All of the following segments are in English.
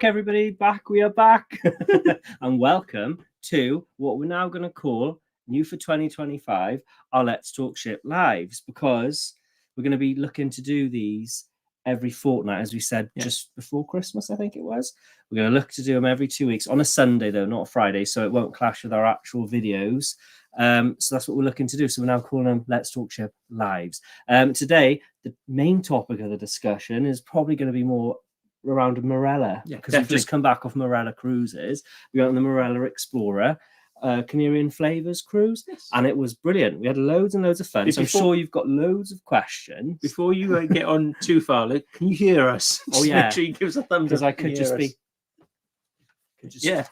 back, everybody. We are back. And welcome to what we're now going to call, new for 2025, our Let's Talk Ship Lives, because we're going to be looking to do these every fortnight, as we said, just before Christmas, I think it was. We're going to look to do them every 2 weeks on a Sunday, though, not a Friday, so it won't clash with our actual videos. So that's what we're looking to do. So we're now calling them Let's Talk Ship Lives. Today, the main topic of the discussion is probably going to be more around Marella, because we've just come back off Marella Cruises. We went on the Marella Explorer, Canary Flavors cruise, and it was brilliant. We had loads and loads of fun. So I'm sure you've got loads of questions. Before you get on too far, Luke, can you hear us? Oh yeah, make sure you give us a thumbs up. Because I could just be. Yeah.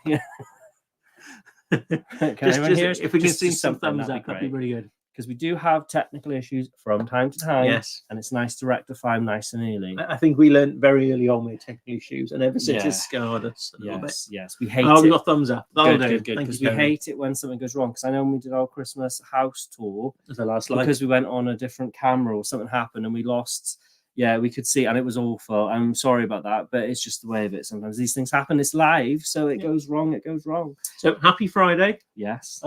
Can anyone hear us? If we can see some thumbs up, that'd be really good. Because we do have technical issues from time to time. Yes. And it's nice to rectify them nice and early. I think we learned very early on with technical issues, and ever since it's scarred us a little bit. Yes, we hate it. Oh, we got thumbs up. Good. Because we hate it when something goes wrong. Because I know when we did our Christmas house tour, the last slide, because we went on a different camera or something happened and we lost. Yeah, we could see, and it was awful. I'm sorry about that, but it's just the way of it. Sometimes these things happen. It's live, so it goes wrong. It goes wrong. So happy Friday. Yes.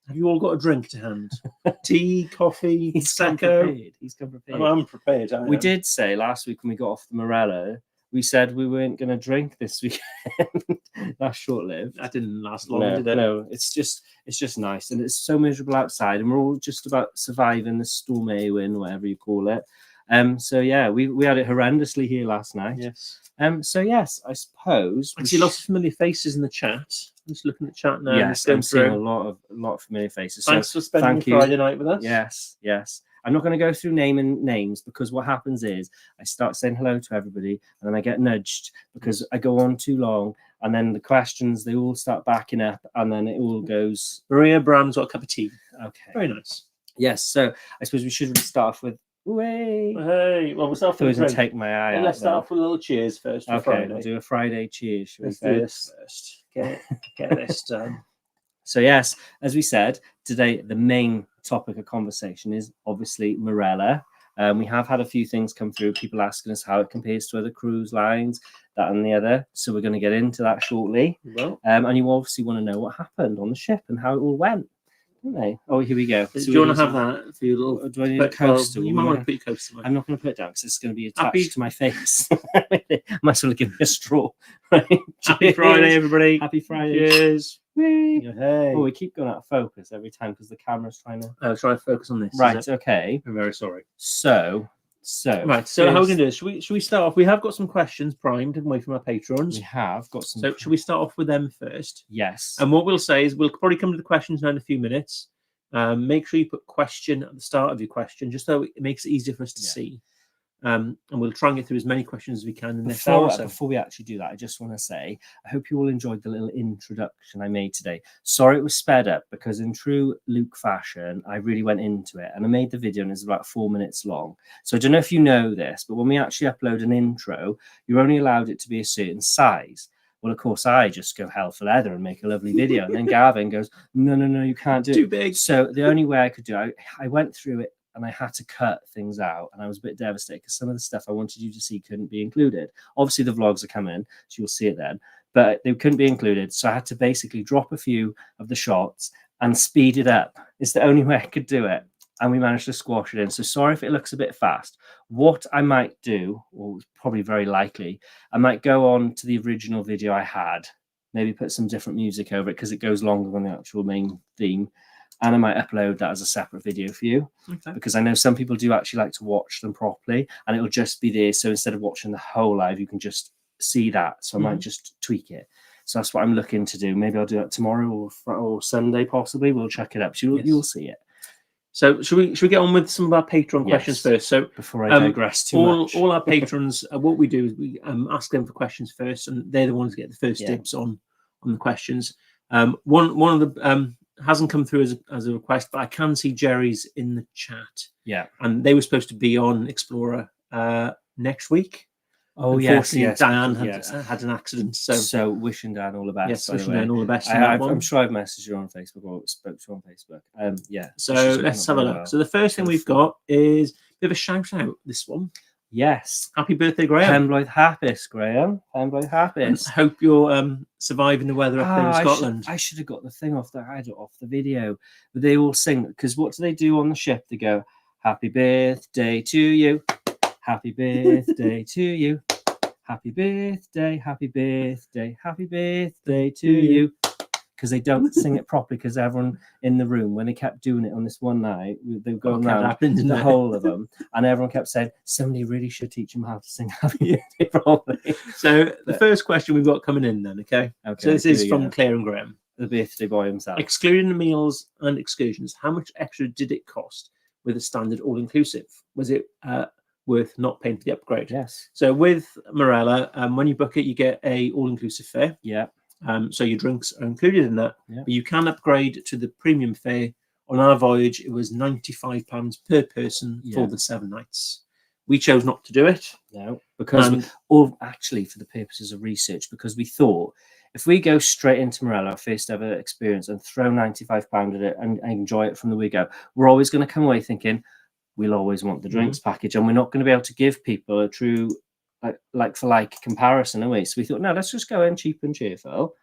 Have you all got a drink to hand? Tea, coffee, Prosecco? He's come prepared. I'm prepared. We did say last week when we got off the Marella, we said we weren't going to drink this weekend. That's short-lived. That didn't last long, did it? No, it's just nice, and it's so miserable outside, and we're all just about surviving the storm Eowyn, whatever you call it. So yeah, we had it horrendously here last night. Yes. So yes, I suppose I see lots of familiar faces in the chat. I'm just looking at the chat now. Yes, I'm seeing a lot of familiar faces. Thanks for spending Friday night with us. Yes. I'm not going to go through naming names, because what happens is I start saying hello to everybody and then I get nudged because I go on too long, and then the questions, they all start backing up, and then it all goes. Maria Bram's got a cup of tea. Okay. Very nice. Yes, so I suppose we should start off with Hey, well, we'll start with a take my eye out. Let's start off with a little cheers first. Okay, Friday. We'll do a Friday cheers. Let's do this first. Get this done. So yes, as we said, today the main topic of conversation is obviously Marella. We have had a few things come through, people asking us how it compares to other cruise lines, that and the other. So we're going to get into that shortly. Well, and you obviously want to know what happened on the ship and how it all went. Don't they? Oh, here we go. Do you want to have that for your little? Do I need a coaster? You might want to put your coaster. I'm not going to put it down because it's going to be attached to my face. Might as well give me a straw. Right? Happy Friday, everybody. Happy Friday. Cheers. Hey. Oh, we keep going out of focus every time because the camera's trying to. I'll try to focus on this. Right. Okay. I'm very sorry. So right. So how are we going to do this? Should we start off? We have got some questions primed away from our patrons. We have got some. So should we start off with them first? Yes. And what we'll say is we'll probably come to the questions now in a few minutes. Make sure you put question at the start of your question, just so it makes it easier for us to see. And we'll try and get through as many questions as we can in this hour. Before we actually do that, I just want to say, I hope you all enjoyed the little introduction I made today. Sorry it was sped up, because in true Luke fashion, I really went into it, and I made the video and it's about 4 minutes long. So I don't know if you know this, but when we actually upload an intro, you're only allowed it to be a certain size. Well, of course, I just go hell for leather and make a lovely video. And then Gavin goes, no, you can't do it. Too big. So the only way I could do it, I went through it and I had to cut things out. And I was a bit devastated because some of the stuff I wanted you to see couldn't be included. Obviously, the vlogs are coming, so you'll see it then. But they couldn't be included. So I had to basically drop a few of the shots and speed it up. It's the only way I could do it. And we managed to squash it in. So sorry if it looks a bit fast. What I might do, or probably very likely, I might go on to the original video I had, maybe put some different music over it because it goes longer than the actual main theme. And I might upload that as a separate video for you. Okay. Because I know some people do actually like to watch them properly, and it'll just be there. So instead of watching the whole live, you can just see that. So I might just tweak it. So that's what I'm looking to do. Maybe I'll do that tomorrow or Sunday, possibly. We'll check it up. So you'll see it. So should we get on with some of our Patreon questions first? So before I digress too much, all our patrons, what we do is we ask them for questions first, and they're the ones that get the first dibs on the questions. One of the hasn't come through as a request, but I can see Jerry's in the chat. Yeah, and they were supposed to be on Explorer next week. Oh, yes. Diane had an accident. So wishing Dan all the best. Yes, wishing Dan all the best. I'm sure I've messaged you on Facebook or spoke to you on Facebook. So let's have a look. So the first thing we've got is a bit of a shout out. This one. Yes. Happy birthday, Graham. Pembroke Happis, Graham. Pembroke Happis. I hope you're surviving the weather up there in Scotland. I should have got the thing off the video. But they all sing, because what do they do on the ship? They go, happy birthday to you. Happy birthday to you. Happy birthday, happy birthday, happy birthday to you. Because they don't sing it properly, because everyone in the room, when they kept doing it on this one night, they were going around the whole of them, and everyone kept saying, somebody really should teach them how to sing happy birthday properly. So the first question we've got coming in then, okay? So this is from Claire and Graham. The birthday boy himself. Excluding the meals and excursions, how much extra did it cost with a standard all-inclusive? Was it worth not paying for the upgrade? Yes. So with Marella, when you book it, you get a all-inclusive fare. Yeah. So your drinks are included in that. Yeah. But you can upgrade to the premium fare. On our voyage, it was £95 per person for the 7 nights. We chose not to do it. No, because actually for the purposes of research, because we thought if we go straight into Marella, our first ever experience, and throw £95 at it and enjoy it from the we go, we're always going to come away thinking we'll always want the drinks package, and we're not going to be able to give people a true like for like comparison, are we? So we thought, no, let's just go in cheap and cheerful.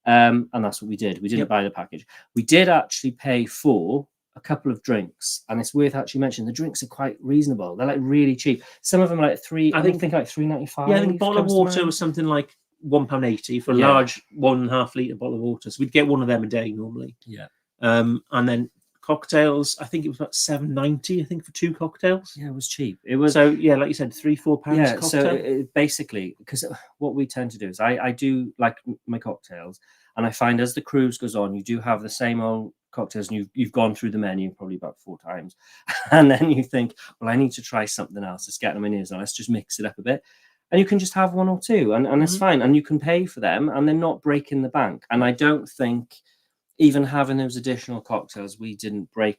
And that's what we did. We didn't buy the package. We did actually pay for a couple of drinks, and it's worth actually mentioning the drinks are quite reasonable. They're like really cheap. Some of them are like I think like £3.95. Yeah, I think a bottle of water was something like £1.80 for a large 1.5 litre bottle of water. So we'd get one of them a day normally. Yeah. And then cocktails, I think it was about £7.90, I think, for 2 cocktails. Yeah, it was cheap. It was, so yeah, like you said, £3-4 yeah, cocktail. so basically, because what we tend to do is I do like my cocktails, and I find as the cruise goes on, you do have the same old cocktails, and you've gone through the menu probably about 4 times, and then you think, well, I need to try something else. It's getting on my nerves, and let's just mix it up a bit. And you can just have 1 or 2, and it's fine, and you can pay for them, and they're not breaking the bank. And I don't think even having those additional cocktails, we didn't break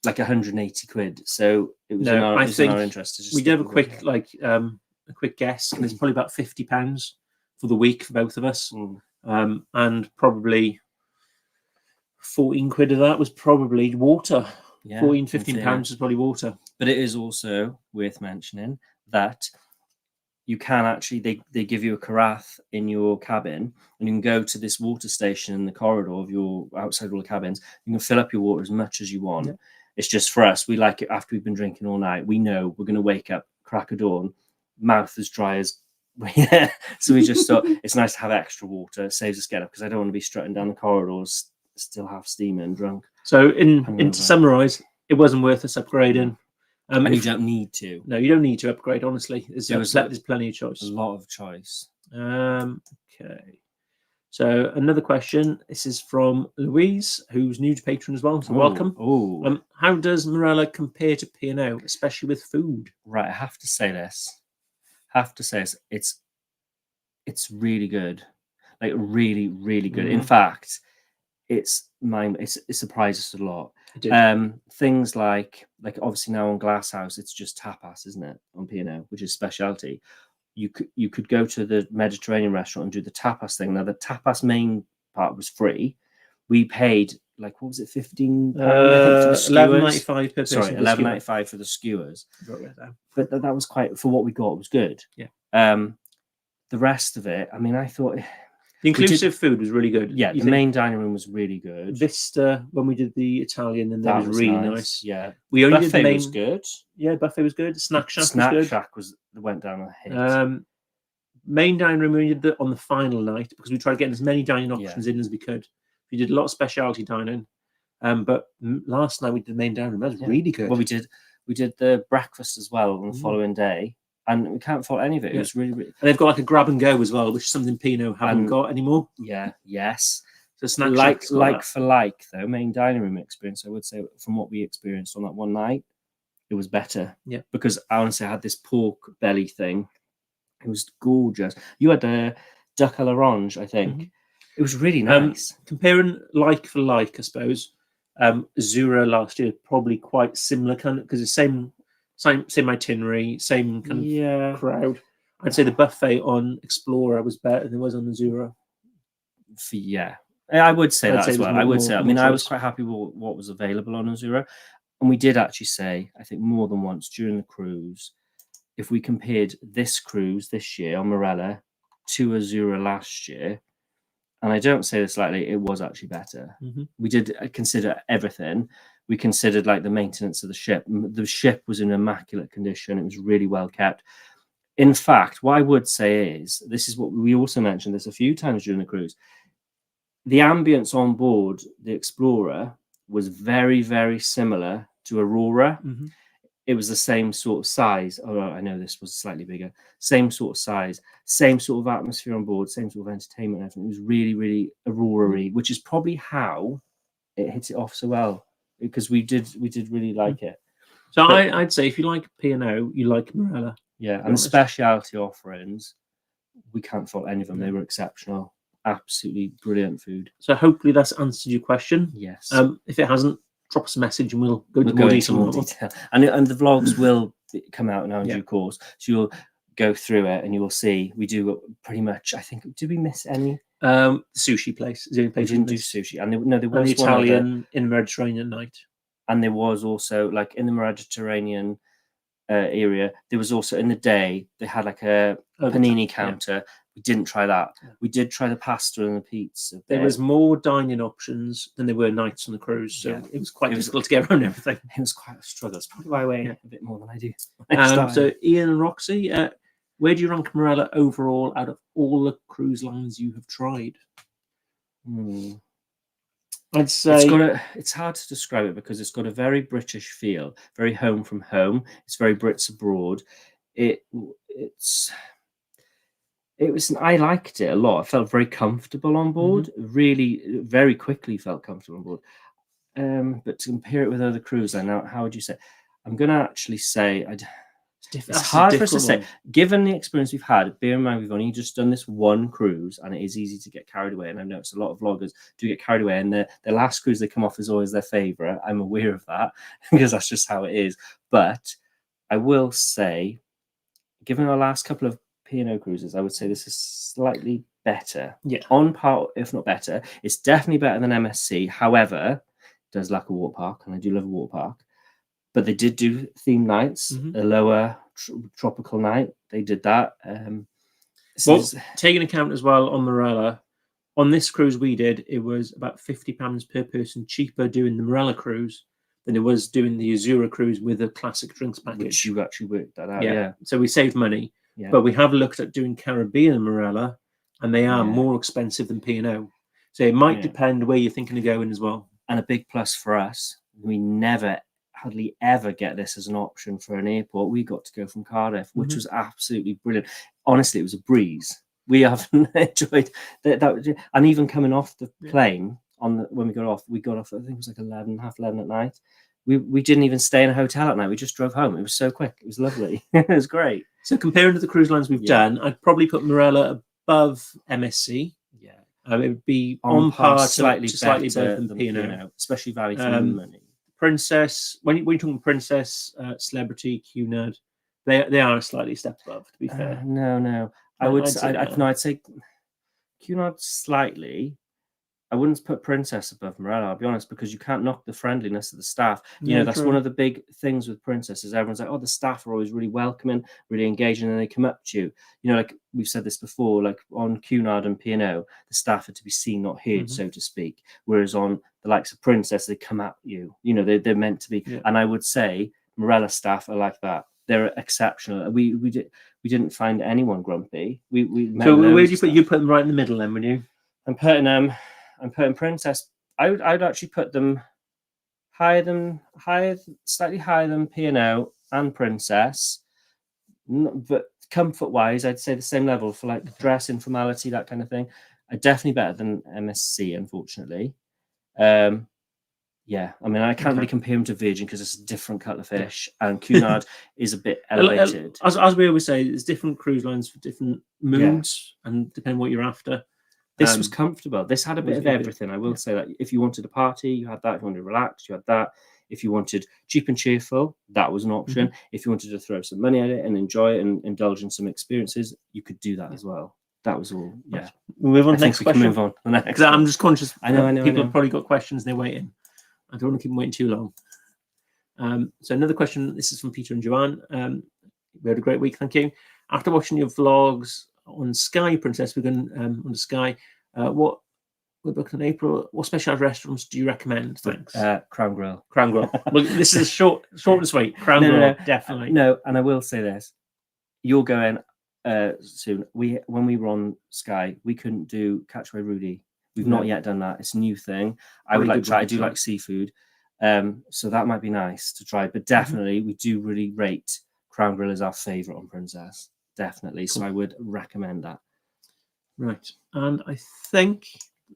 like 180 quid. So it was in our interest to just we did have a quick guess, and it's probably about £50 for the week for both of us. And probably 14 quid of that was probably water. Yeah, 14-15 pounds was probably water. But it is also worth mentioning that you can actually, they give you a carafe in your cabin, and you can go to this water station in the corridor of your outside all the cabins. You can fill up your water as much as you want. Yeah. It's just for us, we like it after we've been drinking all night. We know we're going to wake up, crack of dawn, mouth as dry as so we just thought it's nice to have extra water. It saves us getting up, because I don't want to be strutting down the corridors still half steaming and drunk. So to summarise, it wasn't worth us upgrading. And you don't need to. No, you don't need to upgrade, honestly. There's plenty of choice. A lot of choice. Okay. So another question. This is from Louise, who's new to Patreon as well. So welcome. How does Marella compare to P&O, especially with food? Right, I have to say this. It's really good. Like really, really good. In fact, it surprises us a lot. Things like obviously now on Glasshouse, it's just tapas, isn't it? On P&O, which is specialty. You could go to the Mediterranean restaurant and do the tapas thing. Now the tapas main part was free. We paid like, what was it, £15? £11.95 per person. Sorry, £11.95 for the skewers. But that was quite, for what we got, it was good. Yeah. The rest of it, I mean, I thought the inclusive food was really good. Yeah, the main dining room was really good. Vista, when we did the Italian, and that was really nice. Yeah, we only buffet did the main. Was good. Yeah, buffet was good. Snack Shack went down a hit. Main dining room we did on the final night, because we tried to get as many dining options in as we could. We did a lot of specialty dining. But last night we did the main dining room. That was really good. Well, we did the breakfast as well on the following day. And we can't fault any of it. It was really, really... And they've got like a grab and go as well, which is something P&O haven't got anymore. Yeah, yes. So snack like for like, though, main dining room experience, I would say, from what we experienced on that one night, it was better. Yeah. Because I honestly had this pork belly thing. It was gorgeous. You had a duck à l'orange, I think. It was really nice. Comparing like for like, I suppose, Azura last year, probably quite similar kind of, because it's same itinerary, same kind of crowd. I'd say the buffet on Explorer was better than it was on Azura. Yeah, I would say that as well. I would say. I mean, I was quite happy with what was available on Azura, and we did actually say, I think more than once during the cruise, if we compared this cruise this year on Marella to Azura last year, and I don't say this lightly, it was actually better. We did consider everything. We considered like the maintenance of the ship. The ship was in immaculate condition. It was really well kept. In fact, what I would say is, this is what we also mentioned this a few times during the cruise. The ambience on board the Explorer was very, very similar to Aurora. It was the same sort of size. Oh, I know this was slightly bigger. Same sort of size, same sort of atmosphere on board, same sort of entertainment. Everything. It was really, really Aurora-y, which is probably how it hit it off so well, because we did really like it. So I'd say if you like P&O, you like Marella. Yeah, and the specialty offerings, we can't fault any of them. They were exceptional. Absolutely brilliant food. So hopefully that's answered your question. Yes. If it hasn't, drop us a message and we'll go into more detail. And the vlogs will come out now in due course. So you'll go through it and you will see we do pretty much. I think, did we miss any? The sushi place. Is the only place we didn't do sushi. And there was the Italian in the Mediterranean night. And there was also like in the Mediterranean area, there was also in the day they had like a panini counter. We didn't try that. We did try the pasta and the pizza. There was more dining options than there were nights on the cruise, so it was quite difficult to get around everything. It was quite a struggle. It's probably why I weigh a bit more than I do. So Ian and Roxy, where do you rank Marella overall out of all the cruise lines you have tried? I'd say it's hard to describe it because it's got a very British feel, very home from home. It's very Brits abroad. I liked it a lot. I felt very comfortable on board. Really, very quickly felt comfortable on board. But to compare it with other cruise line, now, how would you say? I'm going to actually say it's hard for us to say. Given the experience we've had, bear in mind we've only just done this one cruise, and it is easy to get carried away. And I know it's a lot of vloggers do get carried away, and the last cruise they come off is always their favourite. I'm aware of that because that's just how it is. But I will say, given our last couple of P&O cruises, I would say this is slightly better. On par, if not better. It's definitely better than MSC. However, it does lack a water park, and I do love a water park. But they did do theme nights, a lower tropical night. They did that. Taking account as well on Marella, on this cruise we did, it was about £50 per person cheaper doing the Marella cruise than it was doing the Azura cruise with a classic drinks package. Which you actually worked that out, So we saved money. But we have looked at doing Caribbean and Marella, and they are more expensive than P&O. So it might depend where you're thinking of going as well. And a big plus for us, we hardly ever get this as an option for an airport. We got to go from Cardiff, which was absolutely brilliant. Honestly, it was a breeze. We have enjoyed that. And even coming off the plane when we got off, I think it was like 11 at night. We didn't even stay in a hotel at night. We just drove home. It was so quick. It was lovely. It was great. So comparing to the cruise lines we've done, I'd probably put Marella above MSC. It would be on par, slightly better than P&O, especially value for money. Princess, when you're talking Princess, Celebrity, Cunard, they are a slightly step above. To be fair, no, I'd say Cunard slightly. I wouldn't put Princess above Marella, I'll be honest, because you can't knock the friendliness of the staff. That's one of the big things with Princess is everyone's like, oh, the staff are always really welcoming, really engaging, and they come up to you. Like we've said this before, like on Cunard and P&O, the staff are to be seen, not heard, so to speak. Whereas on the likes of Princess, they come at you. They're meant to be. And I would say Marella staff are like that. They're exceptional. We didn't find anyone grumpy. So where do you put them right in the middle then, would you? I'm putting Princess. I'd actually put them slightly higher than P&O and Princess, but comfort-wise, I'd say the same level for like dress, informality, that kind of thing. Definitely better than MSC, unfortunately. I can't really compare them to Virgin because it's a different kettle of fish, and Cunard is a bit elevated. As we always say, there's different cruise lines for different moods, and depending what you're after. This was comfortable. This had a bit of everything. I will say that if you wanted a party, you had that. If you wanted to relax, you had that. If you wanted cheap and cheerful, that was an option. If you wanted to throw some money at it and enjoy it and indulge in some experiences, you could do that as well. That was all. Yeah. We'll move on to the next question. Move on. The next I'm just conscious. I know. People have probably got questions. They're waiting. I don't want to keep them waiting too long. So another question. This is from Peter and Joanne. We had a great week, thank you. After watching your vlogs on Sky, Princess, we're going on Sky. What we're booking in April. What specialised restaurants do you recommend? Thanks. Crown Grill. Crown Grill. Well, this is short and sweet. Crown Grill, definitely. No, and I will say this: you're going soon. When we were on Sky, we couldn't do Catchway Rudy. We've not yet done that. It's a new thing. I would like to try. I do like seafood, so that might be nice to try. But definitely, we do really rate Crown Grill as our favourite on Princess. Definitely. Cool. So I would recommend that. Right, and I think.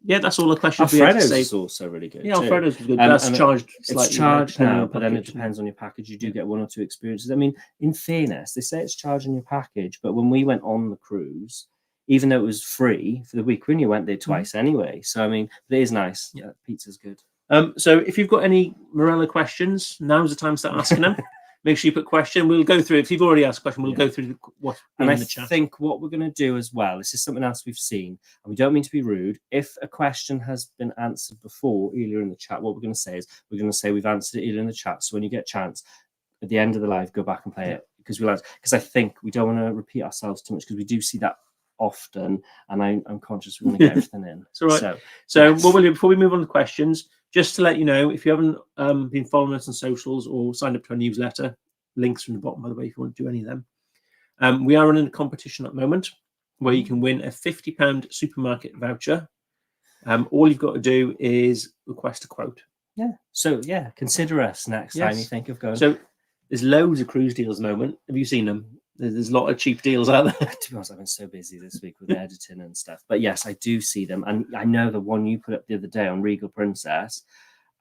Yeah, that's all the questions. Alfredo's is also really good. Yeah, Alfredo's is good. That's charged slightly. It's charged now, but then it depends on your package. You do get 1 or 2 experiences. I mean, in fairness, they say it's charged in your package, but when we went on the cruise, even though it was free for the week, when you went there twice anyway. So, I mean, it is nice. Yeah, pizza's good. So if you've got any Marella questions, now's the time to start asking them. Make sure you put question. We'll go through. If you've already asked a question, we'll go through what's in the chat. I think what we're going to do as well, this is something else we've seen, and we don't mean to be rude. If a question has been answered before, earlier in the chat, what we're going to say is we're going to say we've answered it earlier in the chat. So when you get a chance, at the end of the live, go back and play it because I think we don't want to repeat ourselves too much because we do see that often, and I'm conscious we want to get everything in. It's all right. So what we'll do before we move on to questions, just to let you know, if you haven't been following us on socials or signed up to our newsletter, links from the bottom, by the way, if you want to do any of them. We are running a competition at the moment where you can win a £50 supermarket voucher. All you've got to do is request a quote. Yeah. So, consider us next time you think of going. So there's loads of cruise deals at the moment. Have you seen them? There's a lot of cheap deals out there. To be honest, I've been so busy this week with editing and stuff. But yes, I do see them. And I know the one you put up the other day on Regal Princess,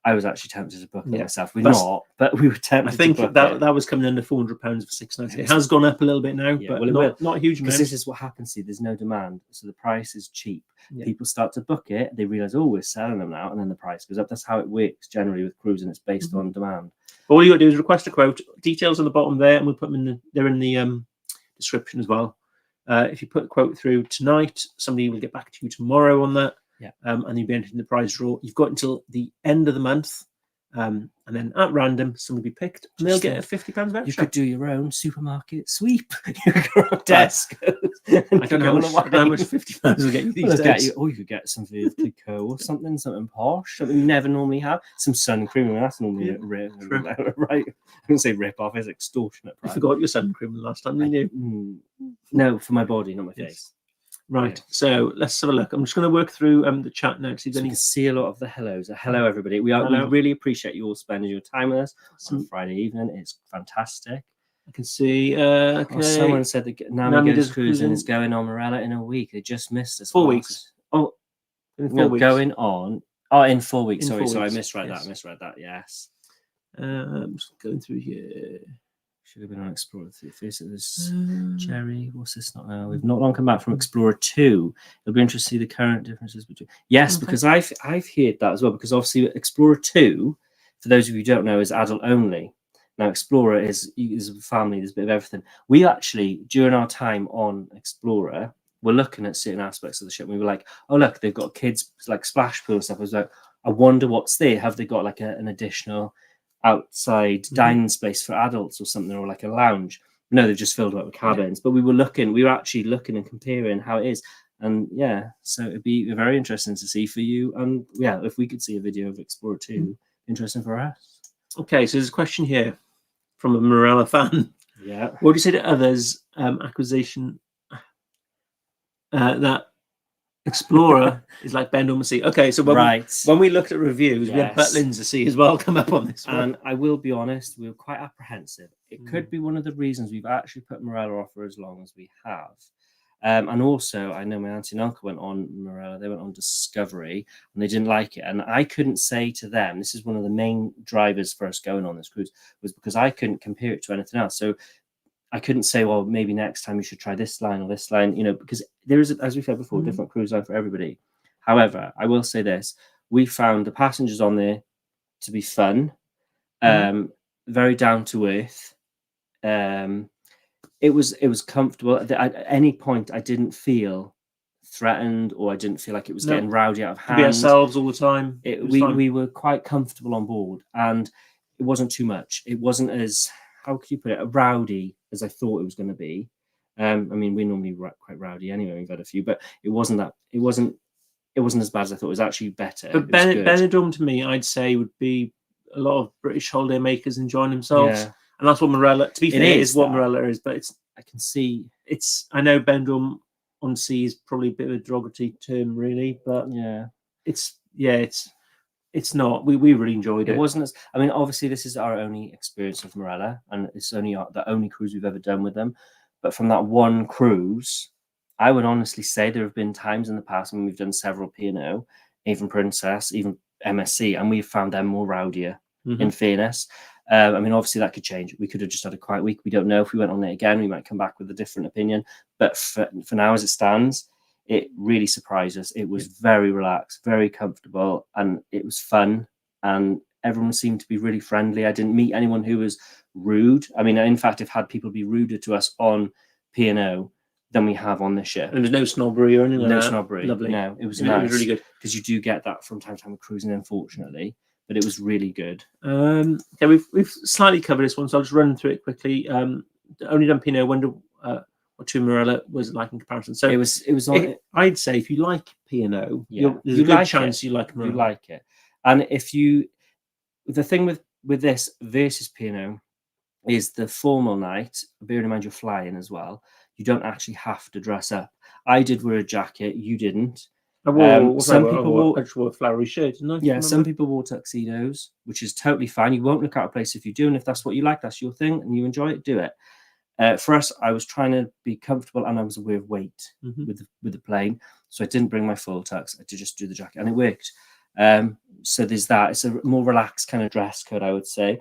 I was actually tempted to book it myself. We're not, but we were tempted. I think to book that was coming under £400 for 6 nights. It has gone up a little bit now, but not a huge amount. Because this is what happens. See, there's no demand, so the price is cheap. People start to book it. They realise, oh, we're selling them now, and then the price goes up. That's how it works generally with cruising. It's based on demand. But all you got to do is request a quote. Details on the bottom there, and we'll put them they're in the description as well. If you put a quote through tonight, somebody will get back to you tomorrow on that. And you'll be entered in the prize draw. You've got until the end of the month. And then at random, somebody will be picked, and they'll get a £50 voucher. You could do your own supermarket sweep. You go on desk. I don't know how much £50 will get you these days. You could get something with Clicquot or something posh, something you never normally have. Some sun cream, that's normally right. I wouldn't say rip off, it's extortionate price. You forgot your sun cream last time, didn't you? No, for my body, not my face. Right, so let's have a look. I'm just going to work through the chat now. So you can see a lot of the hellos. Hello, everybody. We really appreciate you all spending your time with us on Friday evening. It's fantastic. I can see. Someone said that Nami Goes Cruising is going on Marella in a week. They just missed us. 4 weeks. Oh, in 4 weeks. Going on. Oh, in 4 weeks. Sorry, I misread that. Yes. I'm just going through here. Should have been on Explorer 3. First it was Jerry. What's this not now? We've not long come back from Explorer 2. It'll be interesting to see the current differences between. Yes, because I've heard that as well. Because obviously Explorer 2, for those of you who don't know, is adult only. Now Explorer is a family. There's a bit of everything. We actually, during our time on Explorer, were looking at certain aspects of the ship. And we were like, oh look, they've got kids like splash pool and stuff. I was like, I wonder what's there. Have they got like an additional outside dining space for adults or something, or like a lounge? No, they've just filled up with cabins. But we were actually looking and comparing how it is, and so it'd be very interesting to see for you. And if we could see a video of Explorer 2, interesting for us. Okay, so there's a question here from a Marella fan. What do you say to others acquisition that Explorer is like Bend on the Sea? Okay, so when we looked at reviews, we had Butlins to see as well come up on this one. And I will be honest, we were quite apprehensive. It could be one of the reasons we've actually put Marella off for as long as we have. And also, I know my auntie and uncle went on Marella, they went on Discovery, and they didn't like it. And I couldn't say to them, this is one of the main drivers for us going on this cruise, was because I couldn't compare it to anything else. So I couldn't say, well, maybe next time you should try this line or this line, because there is, as we said before, a different cruise line for everybody. However, I will say this, we found the passengers on there to be fun, very down to earth. It was comfortable. At any point, I didn't feel threatened, or I didn't feel like it was getting rowdy out of hand. Be ourselves all the time. We were quite comfortable on board, and it wasn't too much. It wasn't as, how could you put it, rowdy as I thought it was going to be. I mean, we're normally quite rowdy anyway. We've had a few, but it wasn't as bad as I thought. It was actually better. But Benidorm, to me, I'd say would be a lot of British holiday makers enjoying themselves, and that's what Marella. To be fair, is what Marella is. But I can see I know Benidorm on sea is probably a bit of a derogatory term, really, but it's not. We really enjoyed it. It wasn't as. I mean, obviously, this is our only experience of Marella, and it's only the only cruise we've ever done with them. But from that one cruise, I would honestly say there have been times in the past when we've done several P&O, even Princess, even MSC, and we've found them more rowdier. In fairness, I mean, obviously that could change. We could have just had a quiet week. We don't know. If we went on it again, we might come back with a different opinion. But for now, as it stands, it really surprised us. It was very relaxed, very comfortable, and it was fun. And everyone seemed to be really friendly. I didn't meet anyone who was rude. I mean, in fact, I've had people be ruder to us on P&O than we have on this ship. And there's no snobbery or anything like that. No snobbery. Lovely. No, it was nice. It was really good. Because you do get that from time to time with cruising, unfortunately. But it was really good. Okay, we've slightly covered this one, so I'll just run through it quickly. Only done P&O. Wonder what to Marella was like in comparison. So it was. I'd say if you like P&O, there's a good chance you like Marella. You like it, and the thing with this versus P&O is the formal night. Bearing in mind you're flying as well, you don't actually have to dress up. I did wear a jacket. You didn't. Some people wore a flowery shirt, didn't I? Yeah, some people wore tuxedos, which is totally fine. You won't look out of place if you do, and if that's what you like, that's your thing, and you enjoy it, do it. For us, I was trying to be comfortable, and I was aware of weight with the plane, so I didn't bring my full tux. I did just do the jacket, and it worked. So there's that. It's a more relaxed kind of dress code, I would say.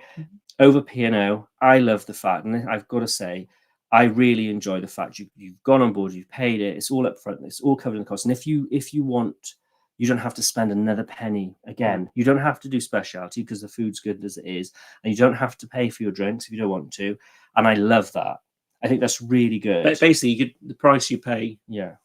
Over P&O, I love the fact, and I've got to say, I really enjoy the fact you've gone on board, you've paid it, it's all up front, it's all covered in the cost. And if you want, you don't have to spend another penny again. You don't have to do specialty because the food's good as it is, and you don't have to pay for your drinks if you don't want to. And I love that. I think that's really good. But basically, the price you pay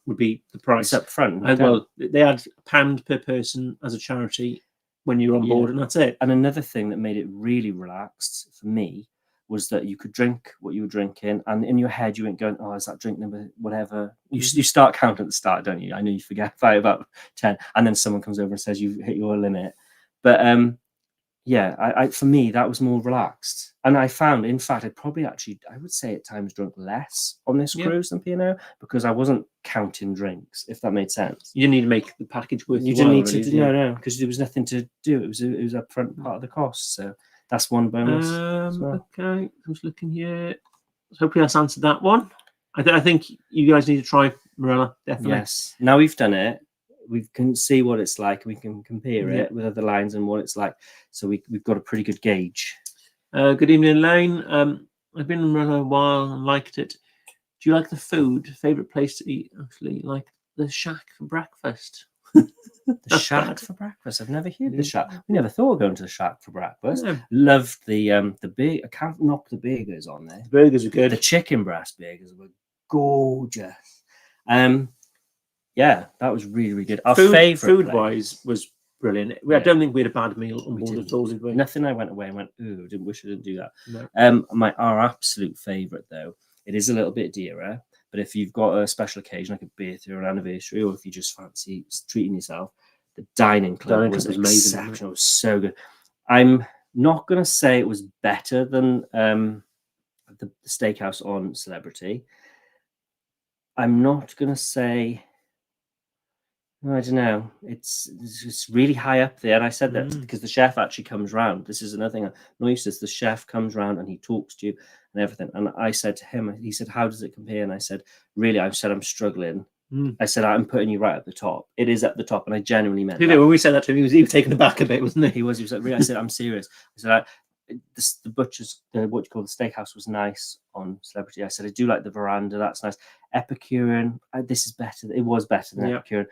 would be the price. It's up front. Well, they had £1 per person as a charity when you're on board, and that's it. And another thing that made it really relaxed for me was that you could drink what you were drinking, and in your head you weren't going, oh, is that drink number whatever? You start counting at the start, don't you? I know you forget by about 10, and then someone comes over and says you've hit your limit. But I for me that was more relaxed, and I found, in fact, I would say at times drunk less on this cruise than P&O because I wasn't counting drinks, if that made sense. You didn't need to make the package worth. You didn't need to. No, because there was nothing to do. It was upfront part of the cost. So. That's one bonus. Okay, I'm just looking here. Hopefully that's answered that one. I think you guys need to try Marella, definitely. Yes. Now we've done it, we can see what it's like. We can compare it with other lines and what it's like. So we've got a pretty good gauge. Good evening, Lane. I've been in Marella a while and liked it. Do you like the food? Favourite place to eat? Actually, like the shack for breakfast. The shack for breakfast. I've never heard the shack. We never thought of going to the shack for breakfast. No. Loved the big. I can't knock the burgers on there. The burgers are good. The chicken breast burgers were gorgeous. Yeah, that was really, really good. Our favourite food wise was brilliant. I don't think we had a bad meal on board at all, did we? Nothing. I went away and went, ooh, wish I didn't do that. No. Our absolute favourite though, it is a little bit dearer. But if you've got a special occasion like a birthday or an anniversary, or if you just fancy treating yourself, the dining club was amazing. It was so good. I'm not going to say it was better than the steakhouse on Celebrity. I'm not going to say, I don't know. It's really high up there. And I said that because the chef actually comes round. This is another thing. I'm not used to this. The chef comes round and he talks to you and everything. And I said to him, he said, how does it compare? And I said, really, I'm struggling. I said, I'm putting you right at the top. It is at the top. And I genuinely meant that. When we said that to him, he was taken aback a bit, wasn't he? He was like, really? I said, I'm serious. I said, the butcher's, what you call the steakhouse was nice on Celebrity. I said, I do like the veranda. That's nice. Epicurean, this is better. It was better than Epicurean.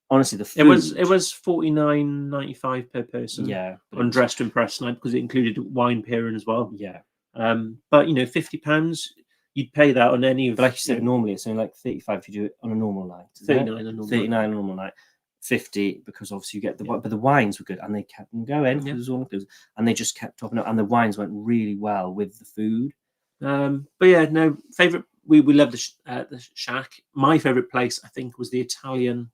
Honestly, the food, it was $49.95 per person. Yeah, on Dress to Impress night because it included wine pairing as well. Yeah, but £50, you'd pay that on any of. But like you said, normally it's only like 35 if you do it on a normal night. 39 on a normal night. 50 because obviously you get the but the wines were good and they kept them going. It was all inclusive, and they just kept topping up, and the wines went really well with the food. But yeah, no favorite. We love the shack. My favorite place, I think, was the Italian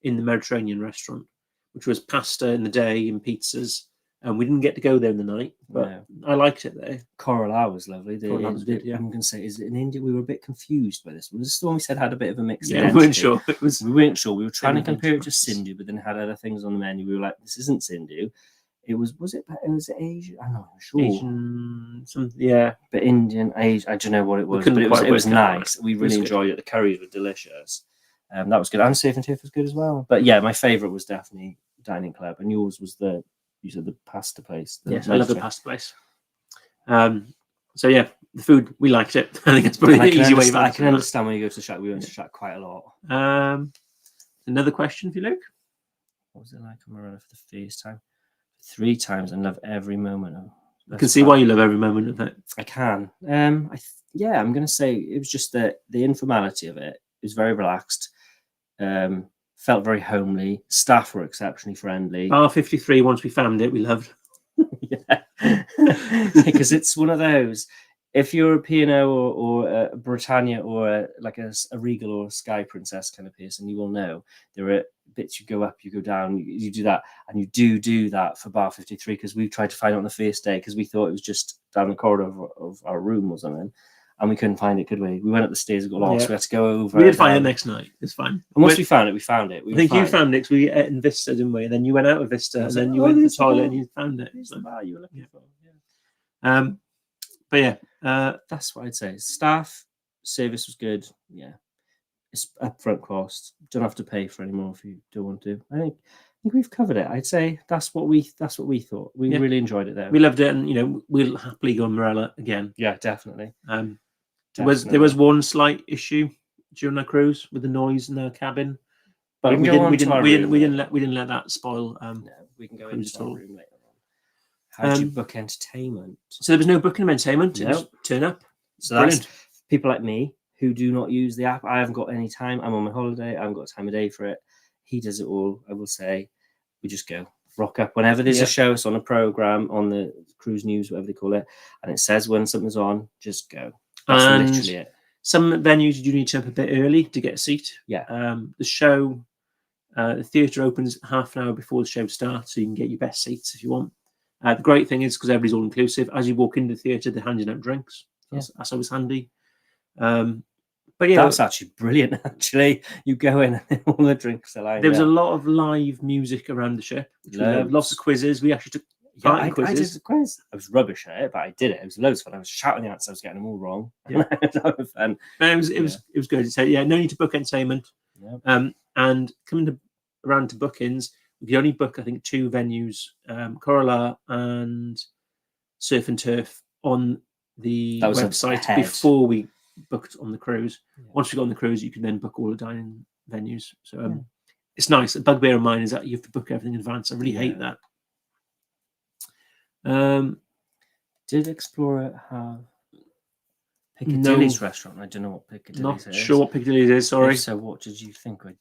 in the Mediterranean restaurant, which was pasta in the day and pizzas. And we didn't get to go there in the night, but I liked it there. Coral was lovely. Coral was good, yeah. I'm going to say, is it in India? We were a bit confused by this one. This is the one we said had a bit of a mixed identity. We weren't sure. We weren't sure. We were trying to compare it to Sindhu, but then it had other things on the menu. We were like, this isn't Sindhu. It was it Asian? I'm not sure. Asian, yeah. But Indian, Asian, I don't know what it was, but it was nice. We really enjoyed it. The curries were delicious. That was good. And Safe and Tiff was good as well. But yeah, my favourite was definitely Dining Club. And yours was you said the pasta place. Yes, I love the pasta place. So yeah, the food, we liked it. I think it's probably the easy way. I can understand when you go to the shack. We went to the shack quite a lot. Another question for you, Luke. What was it like on Marella for the first time? 3 times and love every moment of. I can see why you love every moment of it. I can. I'm going to say it was just the informality of it. It was very relaxed. Felt very homely. Staff were exceptionally friendly. Bar 53, once we found it, we loved. Yeah, because it's one of those. If you're a P&O or a Britannia or a Regal or a Sky Princess kind of person, you will know there are bits you go up, you go down, you do that, and you do that for Bar 53 because we tried to find it on the first day because we thought it was just down the corridor of our room or something. And we couldn't find it, could we? We went up the stairs and got lost. We had to go over. We did find it next night. It's fine. And once we found it, we found it. I think you found it because we ate in Vista, didn't we? And then you went out of Vista, and then you went to the toilet and you found it. It's the bar you were looking for. Yeah. But yeah, that's what I'd say. Staff service was good. Yeah, it's upfront cost. Don't have to pay for any more if you don't want to. I think we've covered it. I'd say that's what we thought. We really enjoyed it there. We loved it, and we'll happily go on Marella again. Yeah, definitely. There was one slight issue during our cruise with the noise in the cabin, but we didn't let that spoil. We can go into our room later on. How do you book entertainment? So there was no booking of entertainment. It was turn up. So that's people like me who do not use the app. I haven't got any time. I'm on my holiday. I haven't got time of day for it. He does it all. I will say, we just go rock up whenever there's a show. It's on a program on the cruise news, whatever they call it, and it says when something's on. Just go. That's literally it. Some venues you do need to jump a bit early to get a seat. Yeah. The show, the theatre opens half an hour before the show starts, so you can get your best seats if you want. The great thing is because everybody's all inclusive. As you walk into the theatre, they're handing out drinks. That's always handy. But yeah, that's actually brilliant. Actually, you go in and all the drinks are lined up. There was a lot of live music around the ship. Lots of quizzes. We actually took. I did the quiz. I was rubbish at it, but I did it. It was loads of fun. I was shouting the answers. I was getting them all wrong. Yeah. That was fun. It was good. So no need to book entertainment. Yeah. And coming around to bookings, we could only book, I think, 2 venues, Coral and Surf and Turf on the website before we booked on the cruise. Yeah. Once we got on the cruise, you can then book all the dining venues. So it's nice. A bugbear of mine is that you have to book everything in advance. I really hate that. Did Explorer have Piccadilly's restaurant? I don't know what Piccadilly's is. Not sure what Piccadilly's is, sorry. So what did you think? We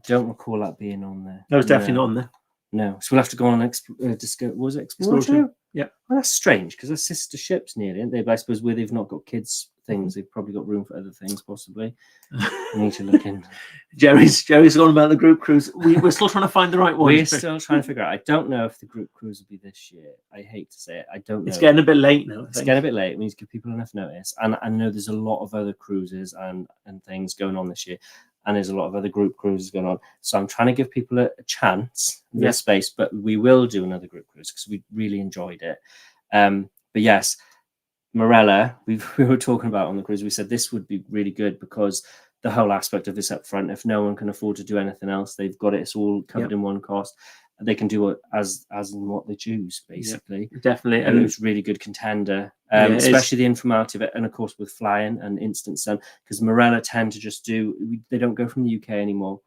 don't recall that being on there. No, it's definitely not on there. No. So we'll have to go on was it Explorer? Yeah. Well, that's strange because they're sister ships nearly, aren't they? But I suppose where they've not got kids things, they've probably got room for other things, possibly. We need to look in. Jerry's on about the group cruise. We're still trying to find the right one. We're still trying to figure out. I don't know if the group cruise will be this year. I hate to say it. I don't know. It's getting a bit late now. It's getting a bit late. We need to give people enough notice. And I know there's a lot of other cruises and things going on this year. And there's a lot of other group cruises going on. So I'm trying to give people a chance, a space, but we will do another group cruise because we really enjoyed it. But yes, Marella, we were talking about on the cruise, we said this would be really good because the whole aspect of this up front, if no one can afford to do anything else, they've got it. It's all covered in one cost. They can do it as and what they choose, basically. Yeah, definitely. And it was really good contender, especially the informality of it. And of course, with flying and instant sun, because Marella tend to just they don't go from the UK anymore.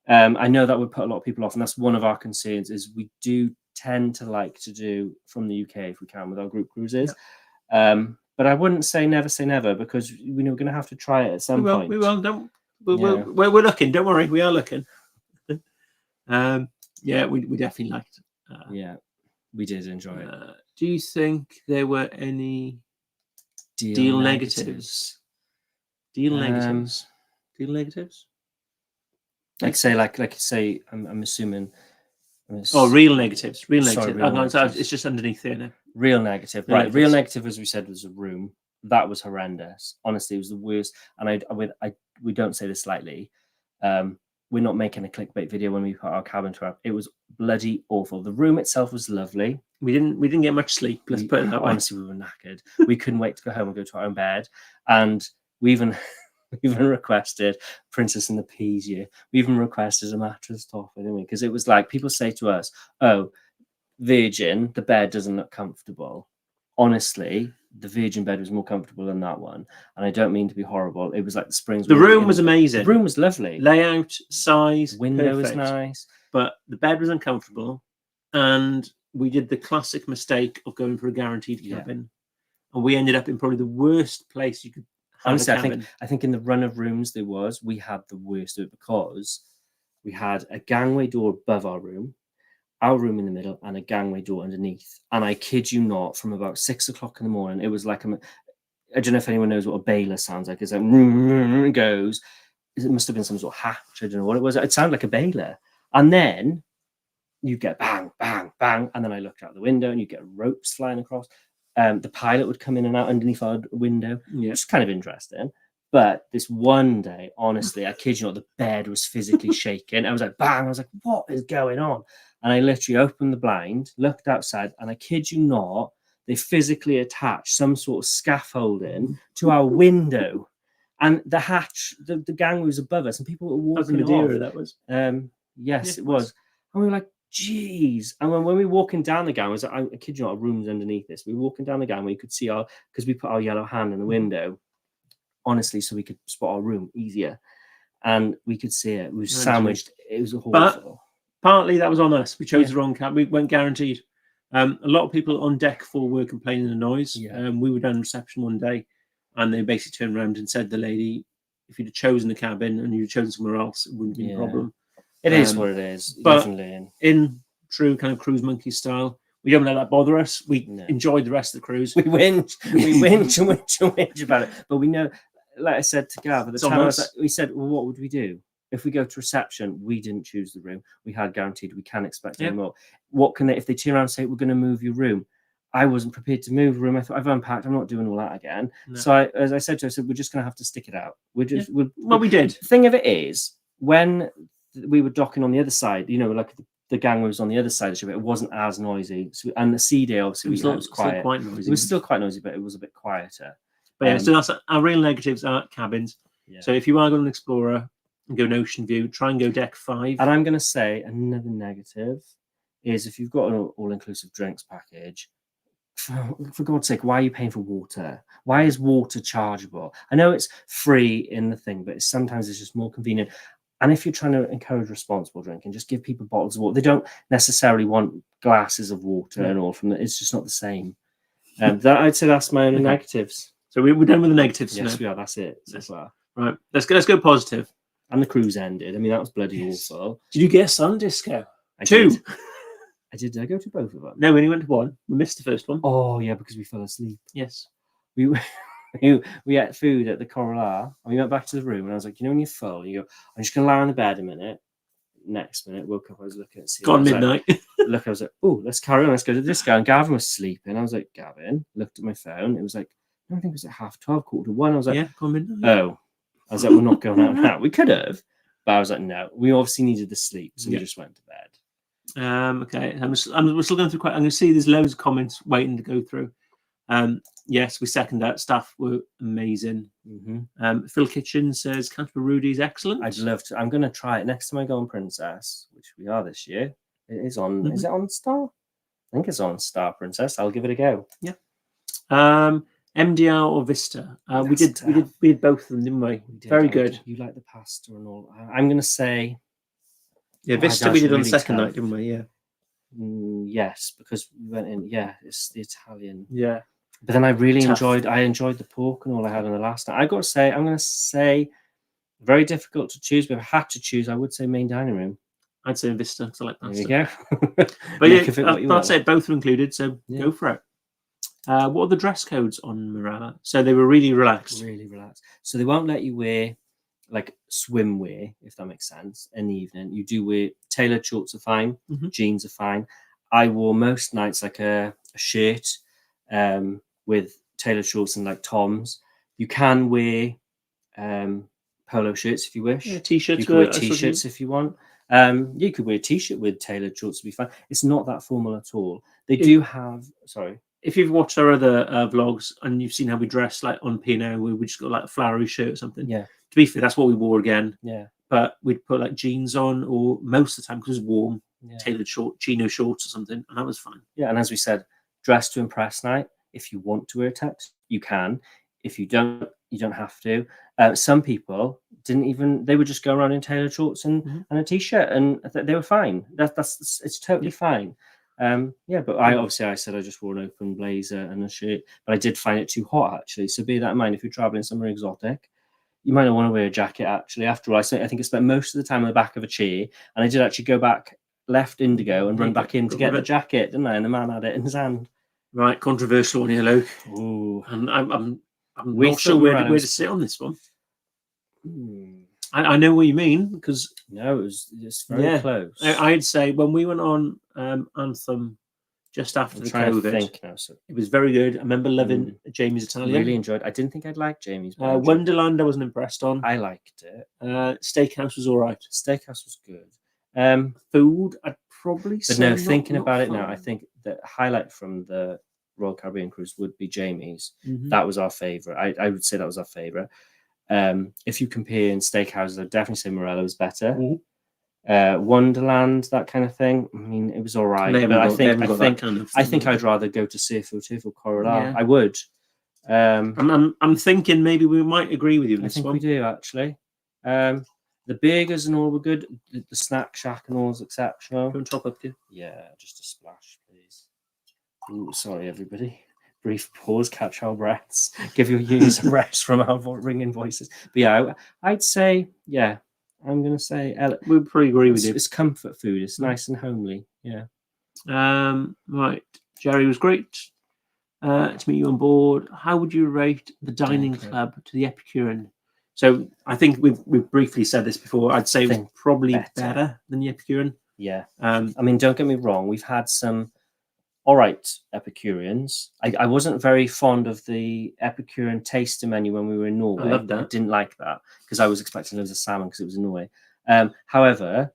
I know that would put a lot of people off. And that's one of our concerns is we do tend to like to do from the UK if we can with our group cruises. Yeah. But I wouldn't say never because we're going to have to try it at some point. We will. We're looking. Don't worry, we are looking. Yeah, we definitely liked it. Yeah, we did enjoy it. Do you think there were any Deal negatives. Deal negatives. Deal negatives. Like say, I'm assuming. Oh, real negatives. Real Sorry, negatives. real negatives. It's just underneath there now. Real negative. Real Right. negatives. Real negative, as we said, was a room. That was horrendous. Honestly, it was the worst. And we don't say this lightly. We're not making a clickbait video when we put our cabin tour up. It was bloody awful. The room itself was lovely. We didn't get much sleep. Let's put it that way. Honestly, we were knackered. We couldn't wait to go home and go to our own bed. And we even requested Princess and the Peas. Yeah, we even requested a mattress top, didn't we? Because it was like people say to us, "Oh, Virgin, the bed doesn't look comfortable." Honestly, the Virgin bed was more comfortable than that one. And I don't mean to be horrible. It was like the springs. The room was amazing. The room was lovely. Layout, size, window was perfect. nice. But the bed was uncomfortable. And we did the classic mistake of going for a guaranteed cabin. And we ended up in probably the worst place you could have honestly, a cabin. I think in the run of rooms we had the worst of it because we had a gangway door above our room in the middle, and a gangway door underneath. And I kid you not, from about 6 o'clock in the morning, it was like I don't know if anyone knows what a bailer sounds like. It's like it goes. It must have been some sort of hatch. I don't know what it was. It sounded like a bailer. And then you get bang, bang, bang, and then I looked out the window, and you get ropes flying across. The pilot would come in and out underneath our window, which is kind of interesting. But this one day, honestly, I kid you not, the bed was physically shaking. I was like, bang! I was like, what is going on? And I literally opened the blind, looked outside, and I kid you not, they physically attached some sort of scaffolding to our window. And the hatch, the gangway was above us, and people were walking Madeira, off. that was. Yes, it was. And we were like, geez. And when we were walking down the gangway, I kid you not, a room's underneath this. We were walking down the gangway, you could see because we put our yellow hand in the window, honestly, so we could spot our room easier. And we could see it. It was sandwiched. It was awful. But partly that was on us. We chose the wrong cab. We went guaranteed. A lot of people on deck 4 were complaining of the noise. We were down in reception one day, and they basically turned around and said to the lady, if you'd have chosen the cabin and you'd chosen somewhere else, it wouldn't be a problem. It is what it is. But definitely. In true kind of cruise monkey style, we don't let that bother us. We enjoyed the rest of the cruise. We whinge and whinge about it. But we know, like I said to Gav at the time, we said, well, what would we do? If we go to reception, we didn't choose the room. We had guaranteed. We can't expect any more. What can they, if they turn around and say, we're going to move your room? I wasn't prepared to move the room. I thought, I've unpacked. I'm not doing all that again. No. So as I said to her, I said, we're just going to have to stick it out. We did. The thing of it is, when we were docking on the other side, like the gangway was on the other side of the ship, it wasn't as noisy. So, and the sea day, obviously, was quiet. Quite noisy. It was still quite noisy, but it was a bit quieter. But so that's our real negatives are cabins. Yeah. So if you are going to Explorer and go an ocean view, try and go deck 5. And I'm going to say another negative is if you've got an all-inclusive drinks package, for God's sake, why are you paying for water? Why is water chargeable? I know it's free in the thing, but sometimes it's just more convenient. And if you're trying to encourage responsible drinking, just give people bottles of water. They don't necessarily want glasses of water and all from it. It's just not the same. I'd say that's my only negatives. So we're done with the negatives. Yes, we are. That's it so far. Right. Let's go positive. And the cruise ended. I mean, that was bloody awful. Did you get a sun disco? I 2. Did. I did. Did I go to both of them? No, we only went to 1. We missed the first one. Oh, yeah, because we fell asleep. Yes. We ate food at the Coral, and we went back to the room, and I was like, when you're full, you go, I'm just going to lie on the bed a minute. Next minute, woke up, I was looking at the gone midnight. I was like, oh, let's carry on. Let's go to this guy. And Gavin was sleeping. I was like, Gavin, looked at my phone. It was like, I think it was like 12:30, 1:15. I was like, yeah, gone midnight. Oh. I was like, we're not going out now. We could have, but I was like, no. We obviously needed the sleep, so we just went to bed. Okay. We're still going through I'm going to see there's loads of comments waiting to go through. Yes, we second that. Staff were amazing. Phil Kitchen says Canterbury Rudy's excellent. I'd love to. I'm going to try it next time I go on Princess, which we are this year. It is on. Is it on Star? I think it's on Star Princess. I'll give it a go. Yeah. MDR or Vista? We did both of them, didn't we? Very good. You like the pasta and all. I'm going to say. Yeah, Vista we did on the second night, didn't we? Yeah. Yes, because we went in. Yeah, it's the Italian. Yeah. But then I really enjoyed the pork and all I had on the last night. I got to say, I'm going to say, very difficult to choose, but if I had to choose, I would say main dining room. I'd say Vista, because I like pasta. There you go. But yeah, that's it. Both are included, so go for it. What are the dress codes on Marella? So they were really relaxed. Really relaxed. So they won't let you wear like swimwear, if that makes sense, in the evening. You do wear tailored shorts are fine, jeans are fine. I wore most nights like a shirt with tailored shorts and like Toms. You can wear polo shirts if you wish. Yeah, t-shirts. You can wear t-shirts if you want. You could wear a t-shirt with tailored shorts to be fine. It's not that formal at all. They do have. Sorry. If you've watched our other vlogs and you've seen how we dress, like on P&O, we just got like a flowery shirt or something. Yeah. To be fair, that's what we wore again. Yeah. But we'd put like jeans on, or most of the time because it was warm, tailored chino shorts or something, and that was fine. Yeah, and as we said, dress to impress night. If you want to wear a tux, you can. If you don't, you don't have to. Some people didn't even; they would just go around in tailored shorts and a t-shirt, and they were fine. It's totally fine. But I said I just wore an open blazer and a shirt, but I did find it too hot actually. So bear that in mind if you're traveling somewhere exotic. You might not want to wear a jacket actually. After all, I think I spent most of the time on the back of a chair, and I did actually go back left indigo and run back in to get the jacket, didn't I? And the man had it in his hand. Right, controversial one here, Luke. Ooh, and I'm not sure where to sit on this one. I know what you mean because it's very close. I'd say when we went on Anthem just after the COVID, it was very good. I remember loving Jamie's Italian. Really enjoyed. I didn't think I'd like Jamie's. Wonderland, I wasn't impressed on. I liked it. Steakhouse was all right. Steakhouse was good. Food, I'd probably say. But no, thinking about it now, I think the highlight from the Royal Caribbean cruise would be Jamie's. That was our favourite. I would say that was our favourite. If you compare in steakhouses, I'd definitely say Marella was better. Wonderland, that kind of thing. I mean, it was all right. But I think I'd rather go to Seafood Corridor. Yeah. I would. I'm thinking maybe we might agree with you. I think we do actually. The burgers and all were good. The snack shack and all was exceptional. On top of you? Yeah, just a splash, please. Ooh, sorry, everybody. Brief pause, catch our breaths, give your ears a rest from our ringing voices. But yeah, I'd say, I'm going to say... We'll probably agree with you. It's comfort food. It's nice and homely. Yeah. Right. Jerry, was great to meet you on board. How would you rate the dining club to the Epicurean? So I think we've briefly said this before. I'd say it was probably better than the Epicurean. Yeah. I mean, don't get me wrong. We've had some all right Epicureans. I wasn't very fond of the Epicurean tasting menu when we were in Norway. I loved that. I didn't like that because I was expecting loads of salmon because it was in Norway. However,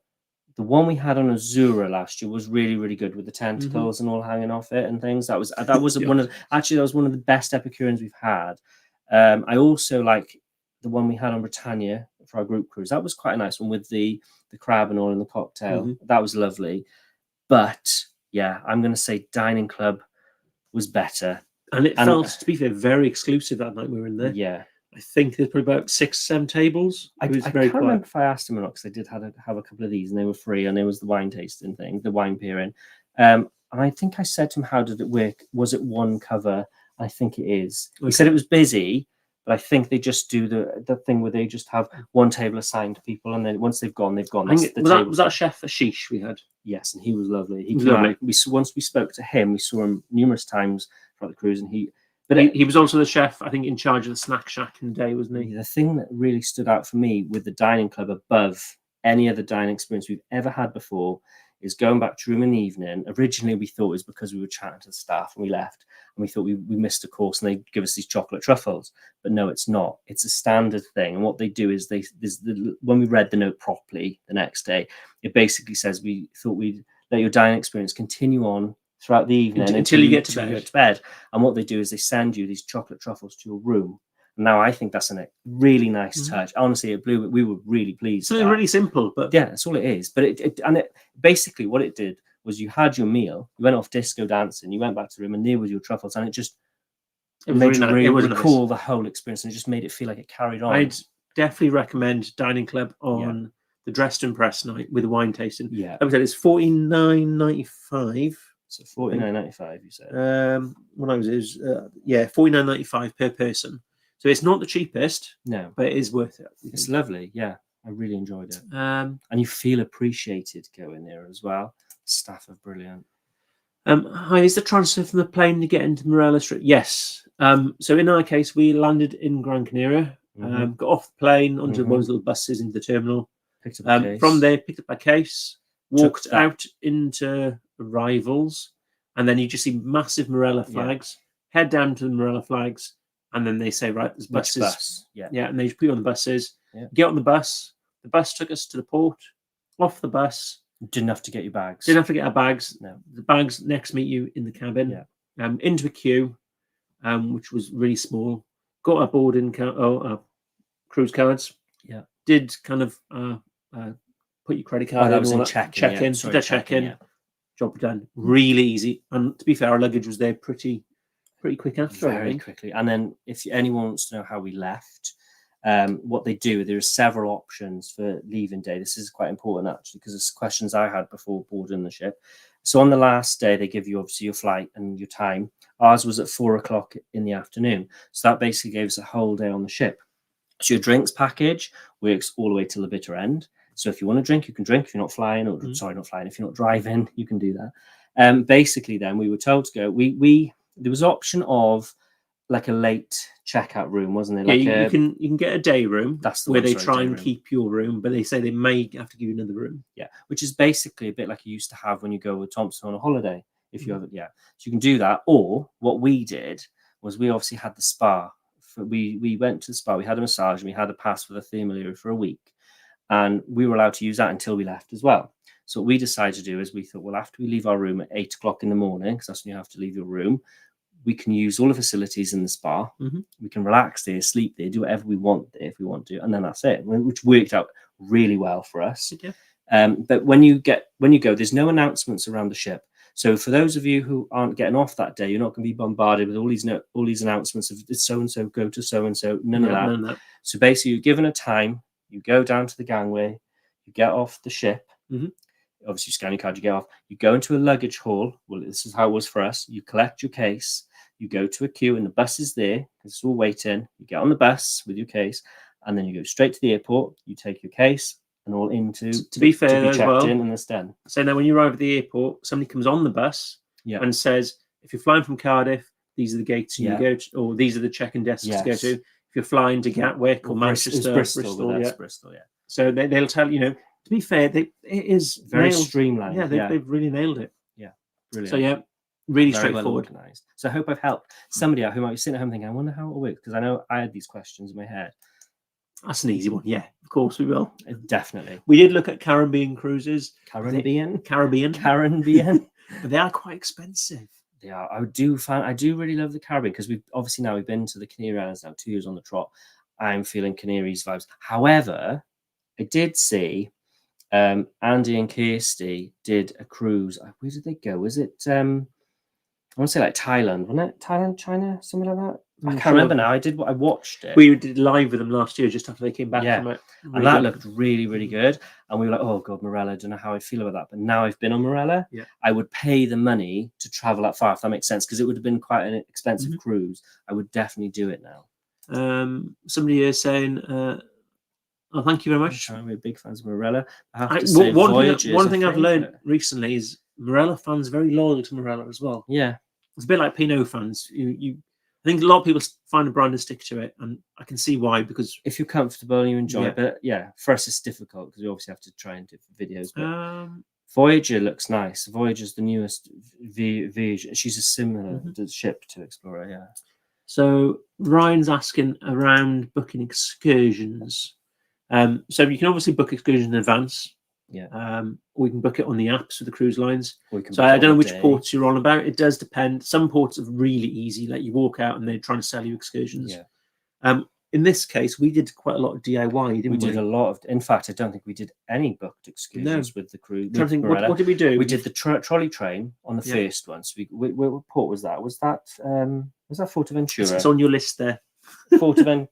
the one we had on Azura last year was really, really good with the tentacles and all hanging off it and things. That was one of the best Epicureans we've had. I also like the one we had on Britannia for our group cruise. That was quite a nice one with the crab and all in the cocktail. That was lovely. But yeah, I'm going to say Dining Club was better. And it felt, to be fair, very exclusive that night we were in there. Yeah. I think there's probably about 6-7 tables. I can't remember if I asked him or not because I did have a couple of these and they were free and there was the wine tasting thing, the wine peering. And I think I said to him, how did it work? Was it one cover? I think it is. Okay. He said it was busy, but I think they just do the thing where they just have one table assigned to people and then once they've gone, they've gone. Was that Chef Ashish we had? Yes, and he was lovely. He was lovely. Once we spoke to him, we saw him numerous times throughout the cruise and he was also the chef, I think, in charge of the snack shack in the day, wasn't he? The thing that really stood out for me with the dining club above any other dining experience we've ever had before is going back to room in the evening. Originally, we thought it was because we were chatting to the staff and we left and we thought we missed a course and they'd give us these chocolate truffles. But no, it's not. It's a standard thing. And what they do is when we read the note properly the next day, it basically says we thought we'd let your dining experience continue on throughout the evening until you get to bed. And what they do is they send you these chocolate truffles to your room. Now I think that's a really nice touch. Honestly, we were really pleased. Something really simple, but yeah, that's all it is. But it basically what it did was you had your meal, you went off disco dancing, you went back to the room, and there was your truffles, and it made you really recall the whole experience, and it just made it feel like it carried on. I'd definitely recommend Dining Club on the Dressed to Impress night with the wine tasting. Yeah, like I said, it's $49.95. So $49.95, you said. When I was, $49.95 per person. So it's not the cheapest, no, but it is worth it. It's lovely, yeah. I really enjoyed it. And you feel appreciated going there as well. Staff are brilliant. Hi, is the transfer from the plane to get into Marella Street? Yes. So in our case, we landed in Gran Canaria, got off the plane onto one of those little buses into the terminal. Picked up a case. From there, picked up a case, walked out into arrivals, and then you just see massive Marella flags. Head down to the Marella flags, and then they say, right, there's buses. Bus? Yeah. And they just put you on the buses. Yeah. Get on the bus. The bus took us to the port. Off the bus. Didn't have to get your bags. Didn't have to get our bags. No. The bags next meet you in the cabin. Yeah. Into a queue, which was really small. Got our boarding cruise cards. Yeah. Did kind of put your credit card that in. was in check-in. Sorry, Did check-in. Job done. Really easy. And to be fair, our luggage was there pretty quick after. Very quickly. And then if anyone wants to know how we left, what they do, there are several options for leaving day. This is quite important actually, because it's questions I had before boarding the ship. So on the last day, they give you obviously your flight and your time. Ours was at 4 o'clock in the afternoon. So that basically gave us a whole day on the ship. So your drinks package works all the way till the bitter end. So if you want to drink, you can drink. If you're not flying, or sorry, not flying. If you're not driving, you can do that. Basically, then we were told to go. There was option of like a late checkout room, wasn't there? Like you can get a day room. That's the where one, they try and keep your room, but they say they may have to give you another room. Yeah, which is basically a bit like you used to have when you go with Thompson on a holiday. If you have it, so you can do that. Or what we did was we obviously had the spa. We went to the spa. We had a massage and we had a pass for the thermal area for a week, and we were allowed to use that until we left as well. So what we decided to do is we thought, well, after we leave our room at 8 o'clock in the morning, because that's when you have to leave your room, we can use all the facilities in the spa. We can relax there, sleep there, do whatever we want there if we want to, and then that's it, which worked out really well for us. But when you go, there's no announcements around the ship. So for those of you who aren't getting off that day, you're not going to be bombarded with all these announcements of so and so go to so and so. None of that. So basically, you're given a time. You go down to the gangway. You get off the ship. Obviously, you scan your card. You get off. You go into a luggage hall. Well, this is how it was for us. You collect your case. You go to a queue, and the bus is there. It's all waiting. You get on the bus with your case, and then you go straight to the airport. You take your case. And all into to be fair, to be checked well, in and it's done. So now when you arrive at the airport, somebody comes on the bus and says, if you're flying from Cardiff, these are the gates you go to, or these are the check-in desks to go to. If you're flying to Gatwick or Manchester, Bristol. So they'll tell you, to be fair, it is very streamlined. Yeah, they've really nailed it. Yeah, brilliant. So really very straightforward. Well organised. So I hope I've helped somebody out who might be sitting at home thinking, I wonder how it works, because I know I had these questions in my head. That's an easy one. Yeah, of course we will. Definitely. We did look at Caribbean cruises. Caribbean. But they are quite expensive. They are. I do really love the Caribbean, because we've been to the Canary Islands now 2 years on the trot. I'm feeling Canaries vibes. However, I did see Andy and Kirsty did a cruise. Where did they go? Was it I want to say like Thailand, wasn't it? Thailand, China, something like that. I can't remember now. I watched it. We did live with them last year, just after they came back from it. Really and that looked really, really good. And we were like, oh God, Marella, I don't know how I feel about that. But now I've been on Marella, I would pay the money to travel that far, if that makes sense, because it would have been quite an expensive cruise. I would definitely do it now. Somebody is saying, oh, thank you very much. We're big fans of Marella. I have to say, one thing I've learned recently is Marella fans are very loyal to Marella as well. Yeah. It's a bit like P&O fans. I think a lot of people find a brand and stick to it, and I can see why, because if you're comfortable and you enjoy it, but for us it's difficult because we obviously have to try and do videos. But Voyager looks nice. Voyager's the newest Voyager. She's a similar ship to Explorer, So Ryan's asking around booking excursions. So you can obviously book excursions in advance. Or you can book it on the apps with the cruise lines. So I don't know which ports you're on about. It does depend. Some ports are really easy, like you walk out and they're trying to sell you excursions. In this case, we did quite a lot of DIY, didn't we? We did a lot of. In fact, I don't think we did any booked excursions with the cruise. What did we do? We did the trolley train on the first one. So what port was that? Was that Fortaventura? It's on your list there. Fortaventura.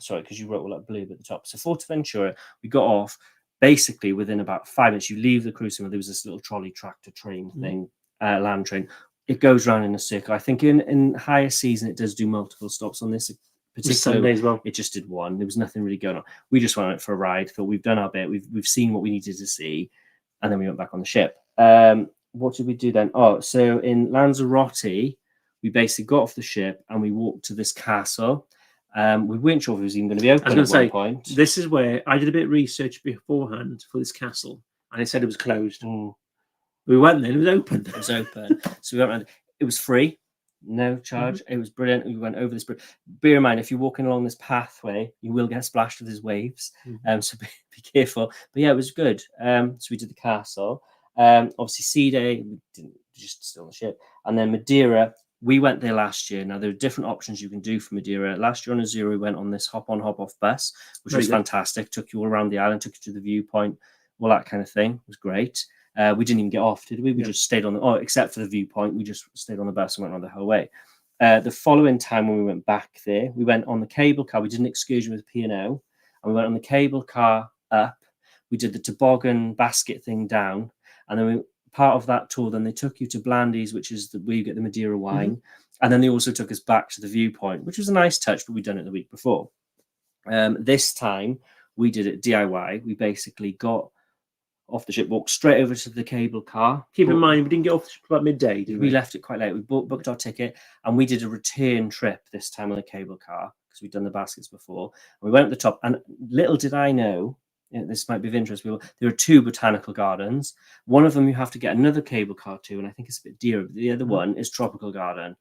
Sorry, because you wrote all that blue at the top. So Fortaventura, we got off basically within about 5 minutes. You leave the cruise, and there was this little trolley tractor train thing, land train. It goes around in a circle. I think in higher season it does do multiple stops on this particular Sunday as well. It just did one. There was nothing really going on. We just went out for a ride. Thought we've done our bit. We've seen what we needed to see. and then we went back on the ship. What did we do then? Oh, so in Lanzarote, we basically got off the ship and we walked to this castle. We weren't sure if it was even going to be open at one point. This is where I did a bit of research beforehand for this castle, and it said it was closed. We went there, and it was open. It was open. So we went around. It was free, no charge. It was brilliant. We went over this bridge. Bear in mind, if you're walking along this pathway, you will get splashed with these waves. So be careful. But yeah, it was good. So we did the castle. Obviously, Sea Day, we didn't just still on the ship. And then Madeira, we went there last year. Now, there are different options you can do for Madeira. Last year on Azura, we went on this hop-on, hop-off bus, which was fantastic. Took you all around the island, took you to the viewpoint, all that kind of thing. It was great. We didn't even get off, did we? We just stayed on the, except for the viewpoint, we just stayed on the bus and went on the whole way. The following time when we went back there, we went on the cable car. We did an excursion with P&O, and we went on the cable car up. We did the toboggan basket thing down, and then part of that tour, then they took you to Blandy's, which is where you get the Madeira wine, and then they also took us back to the viewpoint, which was a nice touch, but we'd done it the week before. This time, we did it DIY. We basically got off the ship, walked straight over to the cable car. Keep in mind, we didn't get off the ship about midday, did we? We left it quite late. We booked our ticket, and we did a return trip this time on the cable car because we'd done the baskets before. And we went at the top, and little did I know, this might be of interest, there are 2 botanical gardens. One of them you have to get another cable car to, and I think it's a bit dearer. But the other one is tropical garden.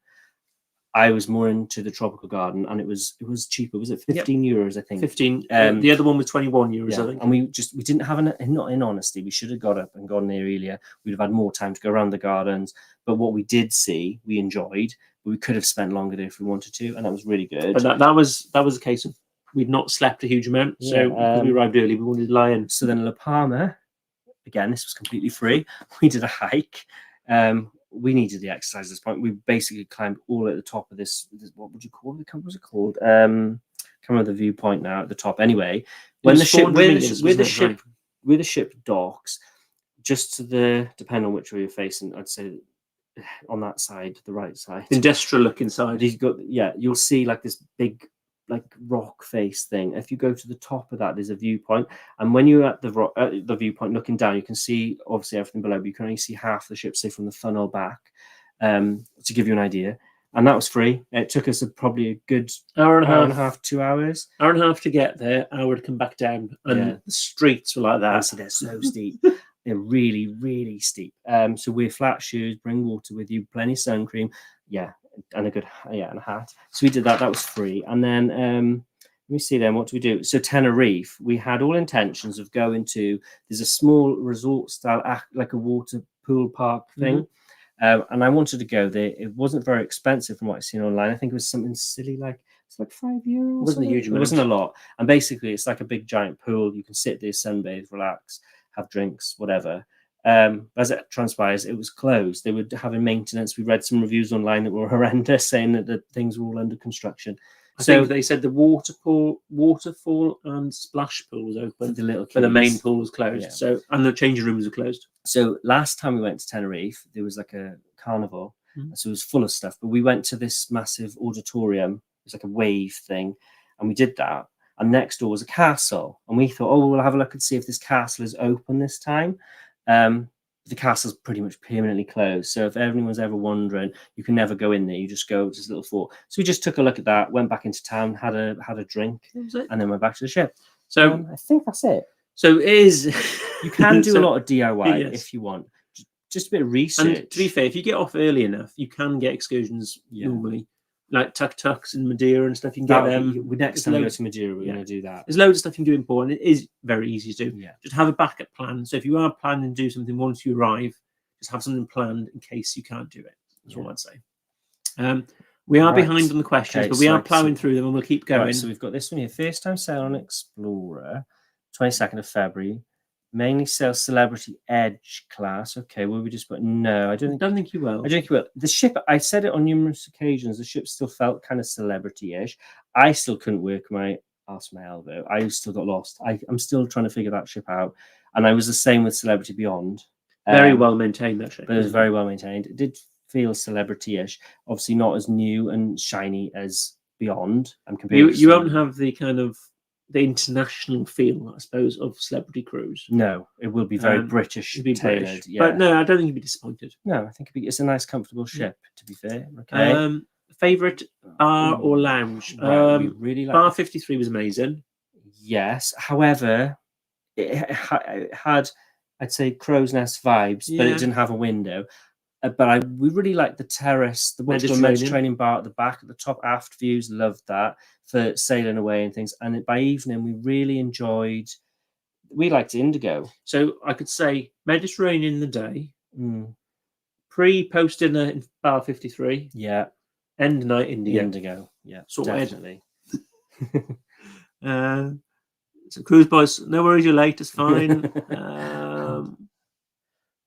I was more into the tropical garden, and it was cheaper. Was it 15 euros? I think 15. The other one was 21 euros. I think. And we didn't have not in honesty. We should have got up and gone there earlier. We'd have had more time to go around the gardens. But what we did see, we enjoyed. But we could have spent longer there if we wanted to, and that was really good. But that was a case of we'd not slept a huge amount, so because we arrived early, we wanted to lie in. So then La Palma, again, this was completely free. We did a hike. We needed the exercise at this point. We basically climbed all at the top of this what would you call it? What was it called? Come on, the viewpoint now at the top. Anyway, when the ship where the ship docks, just to the, depending on which way you're facing, I'd say on that side, the right side, industrial looking side. You'll see like this big rock face thing. If you go to the top of that, there's a viewpoint, and when you're at the viewpoint looking down, you can see obviously everything below, but you can only see half the ship, say from the funnel back, to give you an idea. And that was free. It took us probably a good hour and a half, 2 hours. Hour and a half to get there, hour to come back down, and the streets were like that. Honestly, they're so steep. They're really, really steep. So wear flat shoes, bring water with you, plenty of sun cream. And a good and a hat. So we did that. That was free. And then let me see then, what do we do? So Tenerife, we had all intentions of going to, there's a small resort style, like a water pool park thing. And I wanted to go there. It wasn't very expensive from what I've seen online. I think it was something silly like, it's like €5. It wasn't a huge amount. It wasn't a lot. And basically it's like a big giant pool. You can sit there, sunbathe, relax, have drinks, whatever. As it transpires, it was closed. They were having maintenance. We read some reviews online that were horrendous, saying that the things were all under construction. I think they said the waterfall and splash pool was open, but the main pool was closed. So, and the changing rooms were closed. So last time we went to Tenerife, there was like a carnival, so it was full of stuff. But we went to this massive auditorium. It was like a wave thing, and we did that. And next door was a castle, and we thought, we'll have a look and see if this castle is open this time. The castle's pretty much permanently closed. So if anyone's ever wondering, you can never go in there. You just go to this little fort. So we just took a look at that, went back into town, had a drink, and then went back to the ship. So I think that's it. So you can do a lot of DIY if you want. Just a bit of research. And to be fair, if you get off early enough, you can get excursions normally. Like tuk-tuks and Madeira and stuff, you can get them. Next time we go to Madeira, we're going to do that. There's loads of stuff you can do in Port, and it is very easy to do. Just have a backup plan. So if you are planning to do something once you arrive, just have something planned in case you can't do it. That's all I'd say. We are behind on the questions, but we are ploughing through them, and we'll keep going. So we've got this one here. First time sail on Explorer, 22nd of February. Mainly sell Celebrity Edge class. Okay, will we just put no? I don't think you will. I don't think you will. The ship, I said it on numerous occasions, the ship still felt kind of celebrity-ish. I still couldn't work my elbow. I still got lost. I'm still trying to figure that ship out. And I was the same with Celebrity Beyond. Very well maintained, that ship. But it was very well maintained. It did feel celebrity-ish. Obviously not as new and shiny as Beyond. You won't have the kind of the international feel, I suppose, of Celebrity Cruise. No, it will be very British It'd be tailored. British. Yeah. But no, I don't think you'd be disappointed. No, I think it's a nice, comfortable ship. To be fair, okay. Favorite bar or lounge? Right, we really like Bar 53 was amazing. Yes, however, it had, I'd say, crow's nest vibes, but it didn't have a window. But we really liked the terrace, the Mediterranean bar at the back, at the top, aft views. Loved that for sailing away and things. And by evening, we really enjoyed. We liked Indigo. So I could say Mediterranean in the day, post dinner in bar 53. Yeah, end night Indigo. Indigo. Yeah, definitely. So cruise boys, no worries, you're late. It's fine.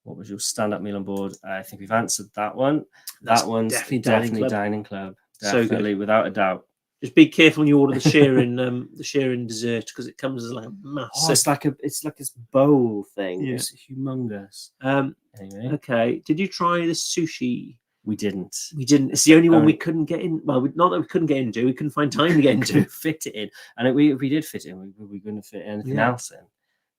What was your stand-up meal on board? I think we've answered that one. That's that one's definitely dining club. Definitely, without a doubt. Just be careful when you order the sharing dessert, because it comes as like a massive. It's like this bowl thing. Yeah. It's humongous. Anyway. Okay. Did you try the sushi? We didn't. It's the only one we couldn't get in. Well, not that we couldn't get into. We couldn't find time to get into. Fit it in, and we did fit it in. We couldn't fit anything else in.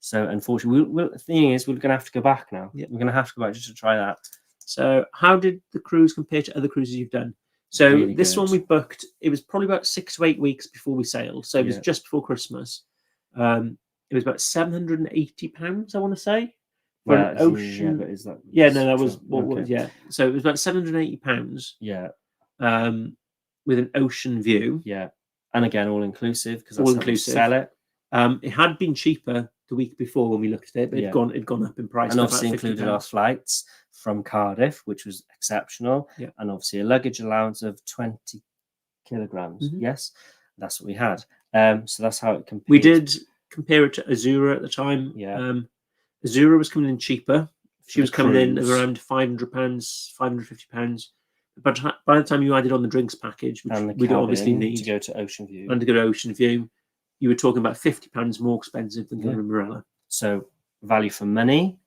So unfortunately, the thing is, we're going to have to go back now. Yeah. We're going to have to go back just to try that. So how did the cruise compare to other cruises you've done? So really this one we booked, it was probably about 6 to 8 weeks before we sailed. So it was just before Christmas. It was about £780, I want to say. For an ocean. Yeah, but is that... Yeah, no, that was... So it was about £780. Yeah. With an ocean view. Yeah. And again, all-inclusive, because that's all-inclusive. How we sell it. It had been cheaper the week before when we looked at it, but it'd gone up in price. And obviously included our flights from Cardiff, which was exceptional, and obviously a luggage allowance of 20 kilograms. Yes, that's what we had. So that's how it compared. We did compare it to Azura at the time. Yeah, Azura was coming in cheaper. She was coming in at around £500, £550. But by the time you added on the drinks package, which we'd obviously need to go to Ocean View, and to go to Ocean View, you were talking about £50 more expensive than going to Marella. So value for money,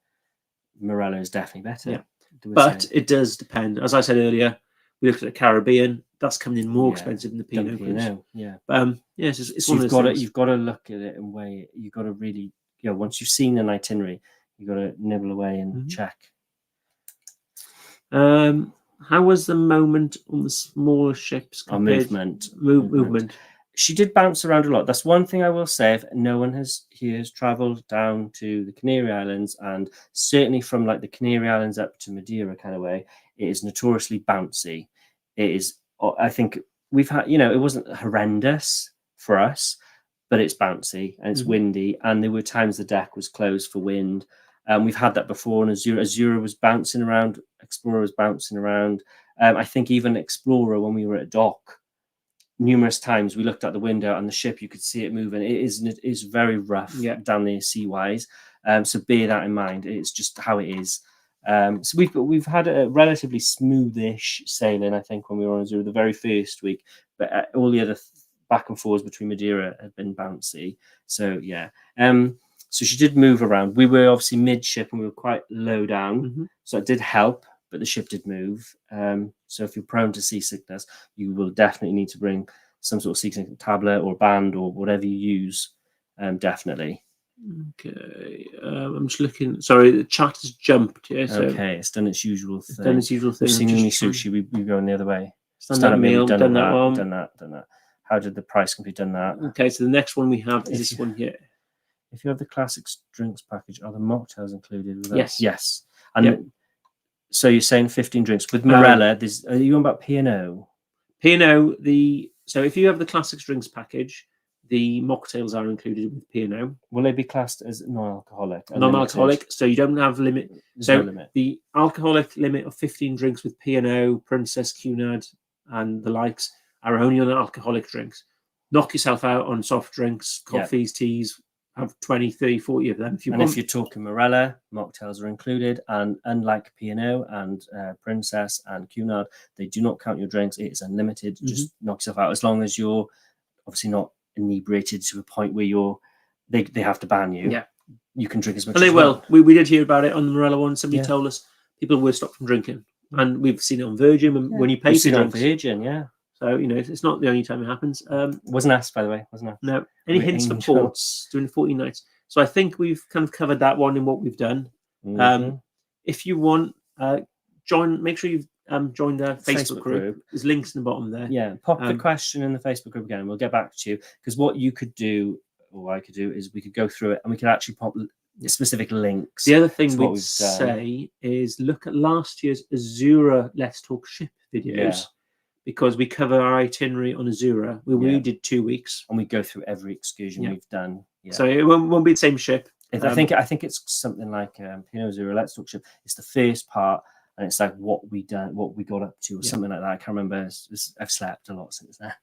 Marella is definitely better. Yeah. But it does depend. As I said earlier, we looked at the Caribbean. That's coming in more expensive than the P&O Cruise. Yeah. It's one of those things. You've got to look at it and weigh it. You've got to really, once you've seen an itinerary, you've got to nibble away and check. How was the moment on the smaller ships? Our movement. She did bounce around a lot. That's one thing I will say. If no one has travelled down to the Canary Islands, and certainly from like the Canary Islands up to Madeira kind of way, it is notoriously bouncy. It is. I think we've had, it wasn't horrendous for us, but it's bouncy and it's windy, and there were times the deck was closed for wind. We've had that before, and Azura was bouncing around, Explorer was bouncing around. I think even Explorer, when we were at dock, numerous times we looked out the window and the ship, you could see it moving. It is very rough down there sea-wise. So bear that in mind. It's just how it is. So we've had a relatively smoothish sailing, I think, when we were on Azura the very first week, but all the other back and forwards between Madeira had been bouncy. So yeah. So she did move around. We were obviously mid-ship and we were quite low down. So it did help, but the ship did move. So if you're prone to seasickness, you will definitely need to bring some sort of seasickness tablet or band or whatever you use, definitely. Okay. I'm just looking. Sorry, the chat has jumped. Yeah. So okay, it's done its usual thing. Done its usual thing. We've seen Uni Sushi, we go the other way. Stand-up meal, done that one. Done that. How did the price compare? Done that. Okay, so the next one we have is this one here. If you have the classics drinks package, are the mocktails included with that? Yes. And so you're saying 15 drinks with Marella? Are you on about P&O? P&O. So if you have the classics drinks package, the mocktails are included with P&O. Will they be classed as non-alcoholic? Non-alcoholic. So you don't have limit. No limit. The alcoholic limit of 15 drinks with P&O, Princess, Cunard, and the likes are only on alcoholic drinks. Knock yourself out on soft drinks, coffees, teas. Have 20, 30, 40 of them if you want. And if you're talking Marella, mocktails are included. And unlike P&O and Princess and Cunard, they do not count your drinks. It is unlimited. Just knock yourself out. As long as you're obviously not inebriated to a point where they have to ban you. Yeah. You can drink as much as you will. We did hear about it on the Marella one. Somebody told us people were stopped from drinking. And we've seen it on Virgin when you pay for drinks. On Virgin, yeah. So, it's not the only time it happens. Wasn't us, by the way. Wasn't us. No. Any We're hints for angel. ports during the 14 nights? So I think we've kind of covered that one in what we've done. If you want, make sure you've joined the Facebook group. There's links in the bottom there. Yeah, pop the question in the Facebook group again, and we'll get back to you. Because what you could do, or I could do, is we could go through it and we could actually pop specific links. The other thing we'd say is look at last year's Azura Let's Talk Ship videos, because we cover our itinerary on Azura. We did 2 weeks, and we go through every excursion we've done. Yeah. So it won't be the same ship. I think it's something like P&O Azura Let's Talk Ship. It's the first part, and it's like what we got up to, or something like that. I can't remember. I've slept a lot since then.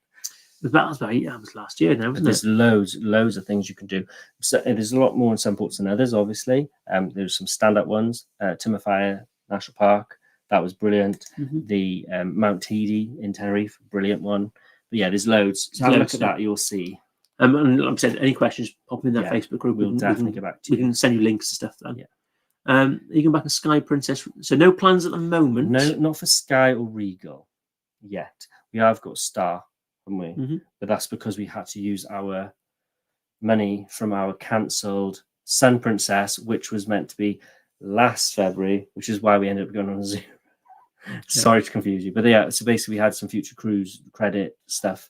That was 8 hours last year now, wasn't it? There's loads of things you can do. So there's a lot more in some ports than others, obviously. There's some stand-up ones. Timofaya National Park, that was brilliant. The Mount Teede in Tenerife, brilliant one. But yeah, there's loads. So have a look at that, you'll see. And like I said, any questions, pop them in that Facebook group. We'll definitely get back to you. We can send you links to stuff then. Yeah. You can back a Sky Princess. So no plans at the moment. No, not for Sky or Regal yet. We have got Star, haven't we? But that's because we had to use our money from our cancelled Sun Princess, which was meant to be last February, which is why we ended up going on a Zoom. Sorry to confuse you, but yeah. So basically, we had some future cruise credit stuff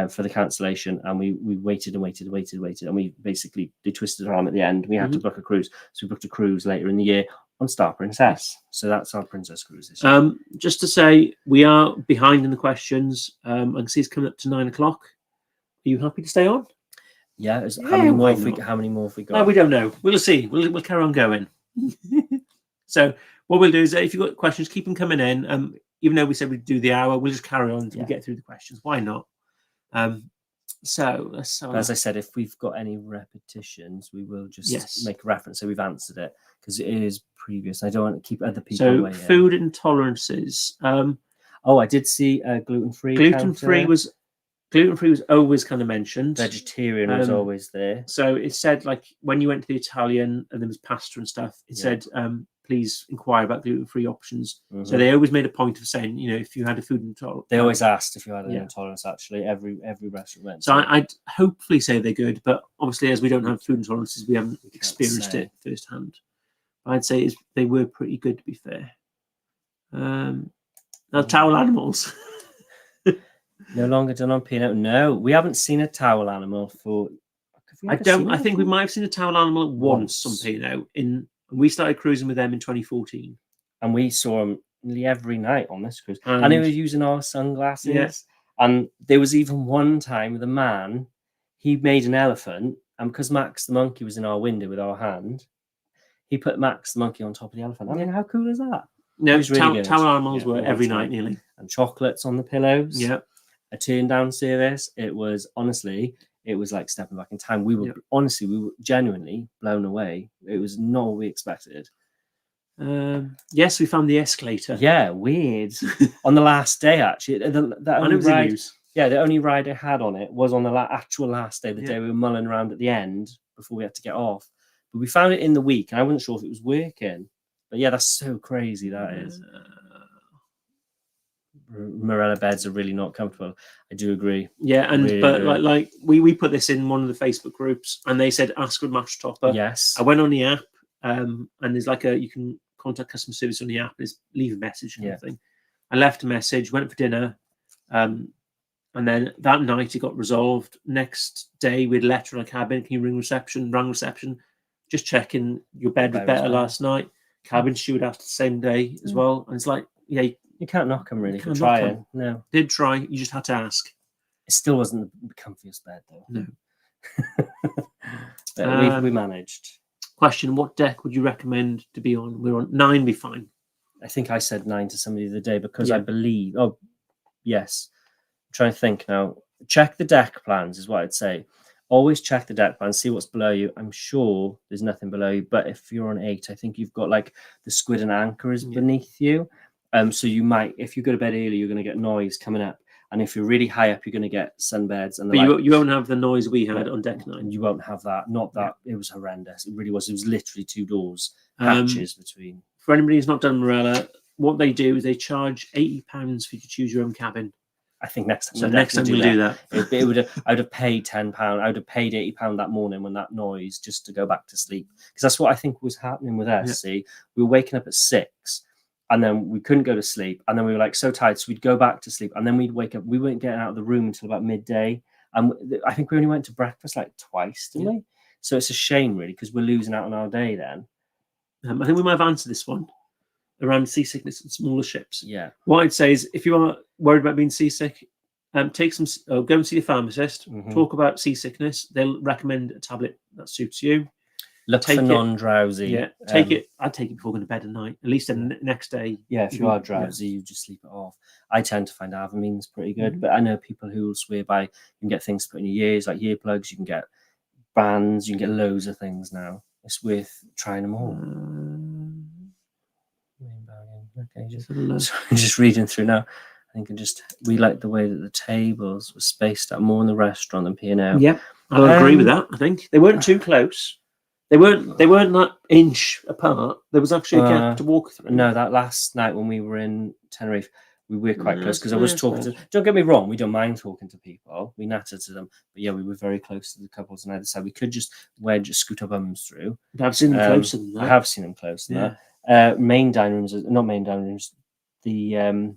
for the cancellation, and we waited and waited, and we basically they twisted our arm at the end. We had to book a cruise, so we booked a cruise later in the year on Star Princess. So that's our Princess Cruises. Just to say, we are behind in the questions. I can see it's coming up to 9 o'clock. Are you happy to stay on? Yeah. How many more have we got? No, we don't know. We'll see. We'll carry on going. So what we'll do is, if you've got questions, keep them coming in. Even though we said we'd do the hour, we'll just carry on until we get through the questions. Why not? So as I said, if we've got any repetitions, we will just make a reference so we've answered it, because it is previous. I don't want to keep other people away. So food intolerances. I did see gluten-free. Gluten-free was always kind of mentioned. Vegetarian was always there. So it said, like, when you went to the Italian and there was pasta and stuff, it said please inquire about gluten-free options. So they always made a point of saying, if you had a food intolerance. They always asked if you had an intolerance, actually. Every restaurant went. So I'd hopefully say they're good, but obviously, as we don't have food intolerances, we haven't experienced it firsthand. I'd say they were pretty good, to be fair. Now, towel animals. No longer done on P&O. No, we haven't seen a towel animal for. I think we might have seen a towel animal once on P&O. We started cruising with them in 2014, and we saw them nearly every night on this cruise. And they were using our sunglasses. Yes. And there was even one time with a man, he made an elephant, and because Max the monkey was in our window with our hand, he put Max the monkey on top of the elephant. I mean, how cool is that? No, towel animals were every night nearly, and chocolates on the pillows. Yeah. A turn down service. It was like stepping back in time. We were genuinely blown away. It was not what we expected. Yes, we found the escalator. Yeah, weird. On the last day, actually, the only ride I had on it was on the actual last day, the day we were mulling around at the end before we had to get off. But we found it in the week, and I wasn't sure if it was working. But yeah, that's so crazy. That is. Marella beds are really not comfortable. I do agree. Yeah, like we put this in one of the Facebook groups, and they said ask for a mattress topper. Yes. I went on the app, and there's you can contact customer service on the app. There's leave a message and everything. I left a message, went for dinner, and then that night it got resolved. Next day we had a letter in our cabin. Can you ring reception? Rang reception. Just checking your bed was better last night. Cabin steward after the same day as well, and it's like you can't knock them really for trying. No. Did try. You just had to ask. It still wasn't the comfiest bed, though. No. But we managed. Question, what deck would you recommend to be on? We're on 9, be fine. I think I said 9 to somebody the other day because I believe... Oh, yes. I'm trying to think now. Check the deck plans is what I'd say. Always check the deck plans, see what's below you. I'm sure there's nothing below you, but if you're on 8, I think you've got the squid and anchor is beneath you. So you might, if you go to bed early, you're going to get noise coming up. And if you're really high up, you're going to get sunbeds. And you won't have the noise we had on deck 9. You won't have that. Not that. It was horrendous. It really was. It was literally 2 doors, hatches between. For anybody who's not done Marella, what they do is they charge £80 for you to choose your own cabin. I think next time. So next time we'll do that. It would. I would have paid £10. I would have paid £80 that morning when that noise just to go back to sleep, because that's what I think was happening with us. See, we were waking up at 6, and then we couldn't go to sleep, and then we were like so tired, so we'd go back to sleep, and then we'd wake up. We weren't getting out of the room until about midday, and I think we only went to breakfast like twice, didn't we? So it's a shame, really, because we're losing out on our day then. I think we might have answered this one around seasickness and smaller ships. Yeah. What I'd say is, if you are worried about being seasick, take some. Go and see a pharmacist. Talk about seasickness. They'll recommend a tablet that suits you. Look for non-drowsy. Yeah, take it. I'd take it before going to bed at night. At least the next day. Yeah, if you are drowsy, you just sleep it off. I tend to find Avamines pretty good, but I know people who will swear by you can get things put in your ears, like earplugs. You can get bands. You can get loads of things now. It's worth trying them all. Okay, just reading through now. I think we like the way that the tables were spaced out more in the restaurant than P&O. Yeah, I'll agree with that. I think they weren't too close. They weren't that inch apart. There was actually a gap to walk through. No, that last night when we were in Tenerife, we were quite close, because I was talking to. Don't get me wrong, we don't mind talking to people. We natter to them, but yeah, we were very close to the couples on either side. We could just wedge scoot our bums through. I've seen them closer than that. I have seen them closer than that. Main dining rooms, not main dining rooms, the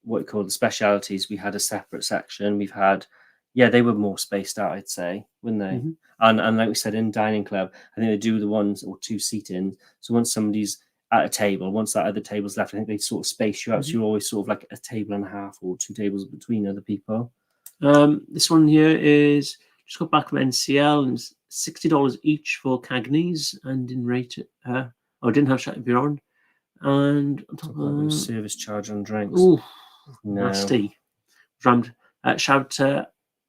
what you call the specialities, we had a separate section. We've had, they were more spaced out, I'd say, wouldn't they? And like we said, in dining club, I think they do the ones or two seating. So once somebody's at a table, once that other table's left, I think they sort of space you out. So you're always sort of like a table and a half or two tables between other people. This one here is just got back from NCL, and it's $60 each for Cagney's, and in rate didn't have Chateau Biron, and on top of service charge on drinks. Oh, nasty. Rammed. Shout to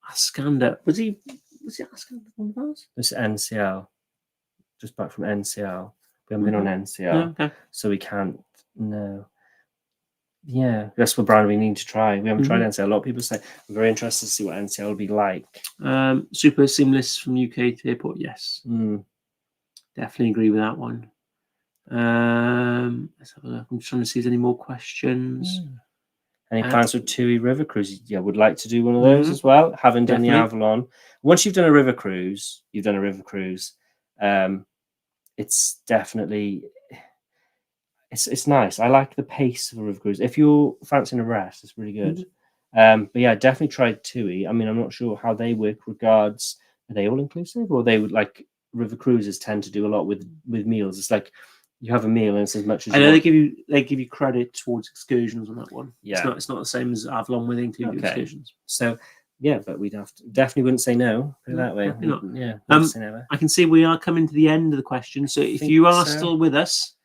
Askander. Was he Askander one of ours? This is NCL. Just back from NCL. We haven't been on NCL, so we can't. No. Yeah, that's what brand we need to try. We haven't tried NCL. A lot of people say I'm very interested to see what NCL will be like. Super seamless from UK to airport. Yes, definitely agree with that one. Let's have a look. I'm just trying to see if there's any more questions. Any plans with TUI River Cruise? Yeah, would like to do one of those as well. Haven't done the Avalon. Once you've done a river cruise, you've done a river cruise. It's definitely it's nice. I like the pace of a river cruise. If you're fancying a rest, it's really good. But yeah, definitely tried TUI. I mean, I'm not sure how they work. Regards, are they all inclusive, or they would like river cruises tend to do a lot with meals? It's like you have a meal and it's as much as I know they give you credit towards excursions on that one. Yeah, it's not the same as Avalon with included excursions. So yeah, but we'd have to definitely wouldn't say no. Put it that way. Yeah. Say never. I can see we are coming to the end of the question. So if you are still with us,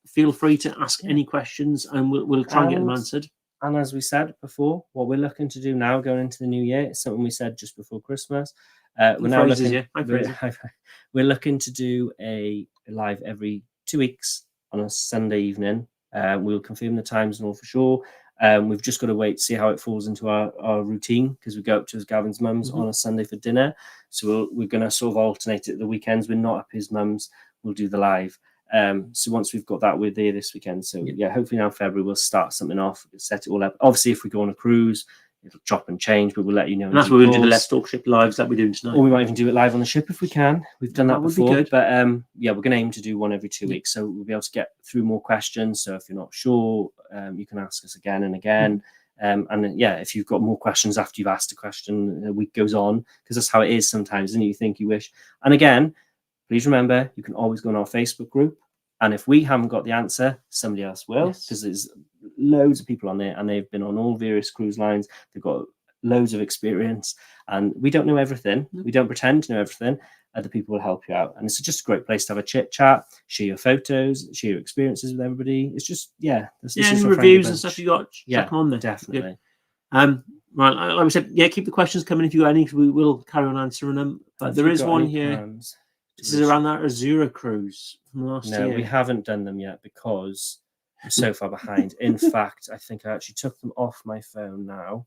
feel free to ask any questions, and we'll try and get them answered. And as we said before, what we're looking to do now, going into the new year, it's something we said just before Christmas. We're looking to do a live every 2 weeks on a Sunday evening. We'll confirm the times and all for sure. We've just got to wait to see how it falls into our routine, because we go up to Gavin's mum's on a Sunday for dinner. So we're going to sort of alternate it. The weekends we're not up his mum's, we'll do the live. So once we've got that, we're there this weekend. So yeah, hopefully now in February we'll start something off, set it all up. Obviously, if we go on a cruise, it'll chop and change, but we'll let you know. And that's where we'll do the Let's Talk Ship lives that we're doing tonight. Or we might even do it live on the ship if we can. We've done that before. Would be good. But yeah, we're going to aim to do one every 2 weeks, so we'll be able to get through more questions. So if you're not sure, you can ask us again and again. And yeah, if you've got more questions after you've asked a question, a week goes on, because that's how it is sometimes, isn't it? You think you wish. And again, please remember, you can always go on our Facebook group. And if we haven't got the answer, somebody else will, because there's loads of people on there, and they've been on all various cruise lines. They've got loads of experience, and we don't know everything. We don't pretend to know everything. Other people will help you out, and it's just a great place to have a chit chat, share your photos, share your experiences with everybody. It's just any reviews and stuff you got, check them on there. Definitely. Right, like we said, keep the questions coming if you got any, because we will carry on answering them. But there is one here. This is around that Azura cruise from last year. No, we haven't done them yet because we're so far behind. In fact, I think I actually took them off my phone now.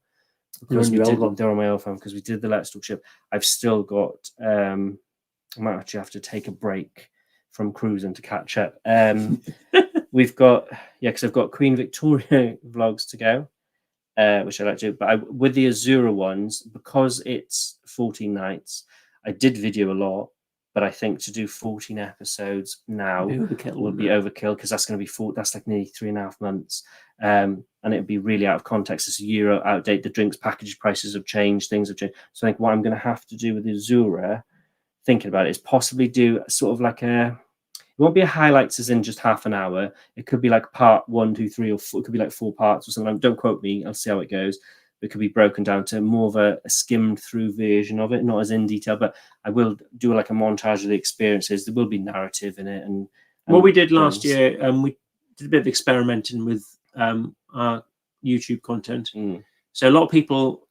Because they're on my old phone, because we did the Let's Talk Ship. I've still got I might actually have to take a break from cruising to catch up. We've got because I've got Queen Victoria vlogs to go. which I like to do. But with the Azura ones, because it's 14 nights, I did video a lot. But I think to do 14 episodes now would be overkill, because that's going to be that's like nearly 3.5 months. And it would be really out of context. It's a year out of date. The drinks package prices have changed. Things have changed. So I think what I'm going to have to do with the Azura, thinking about it, is possibly do sort of like it won't be a highlights as in just half an hour. It could be like part 1, 2, 3, or 4. It could be like 4 parts or something. Don't quote me. I'll see how it goes. It could be broken down to more of a skimmed through version of it, not as in detail, but I will do like a montage of the experiences. There will be narrative in it. And what we did last year, we did a bit of experimenting with our YouTube content. So a lot of people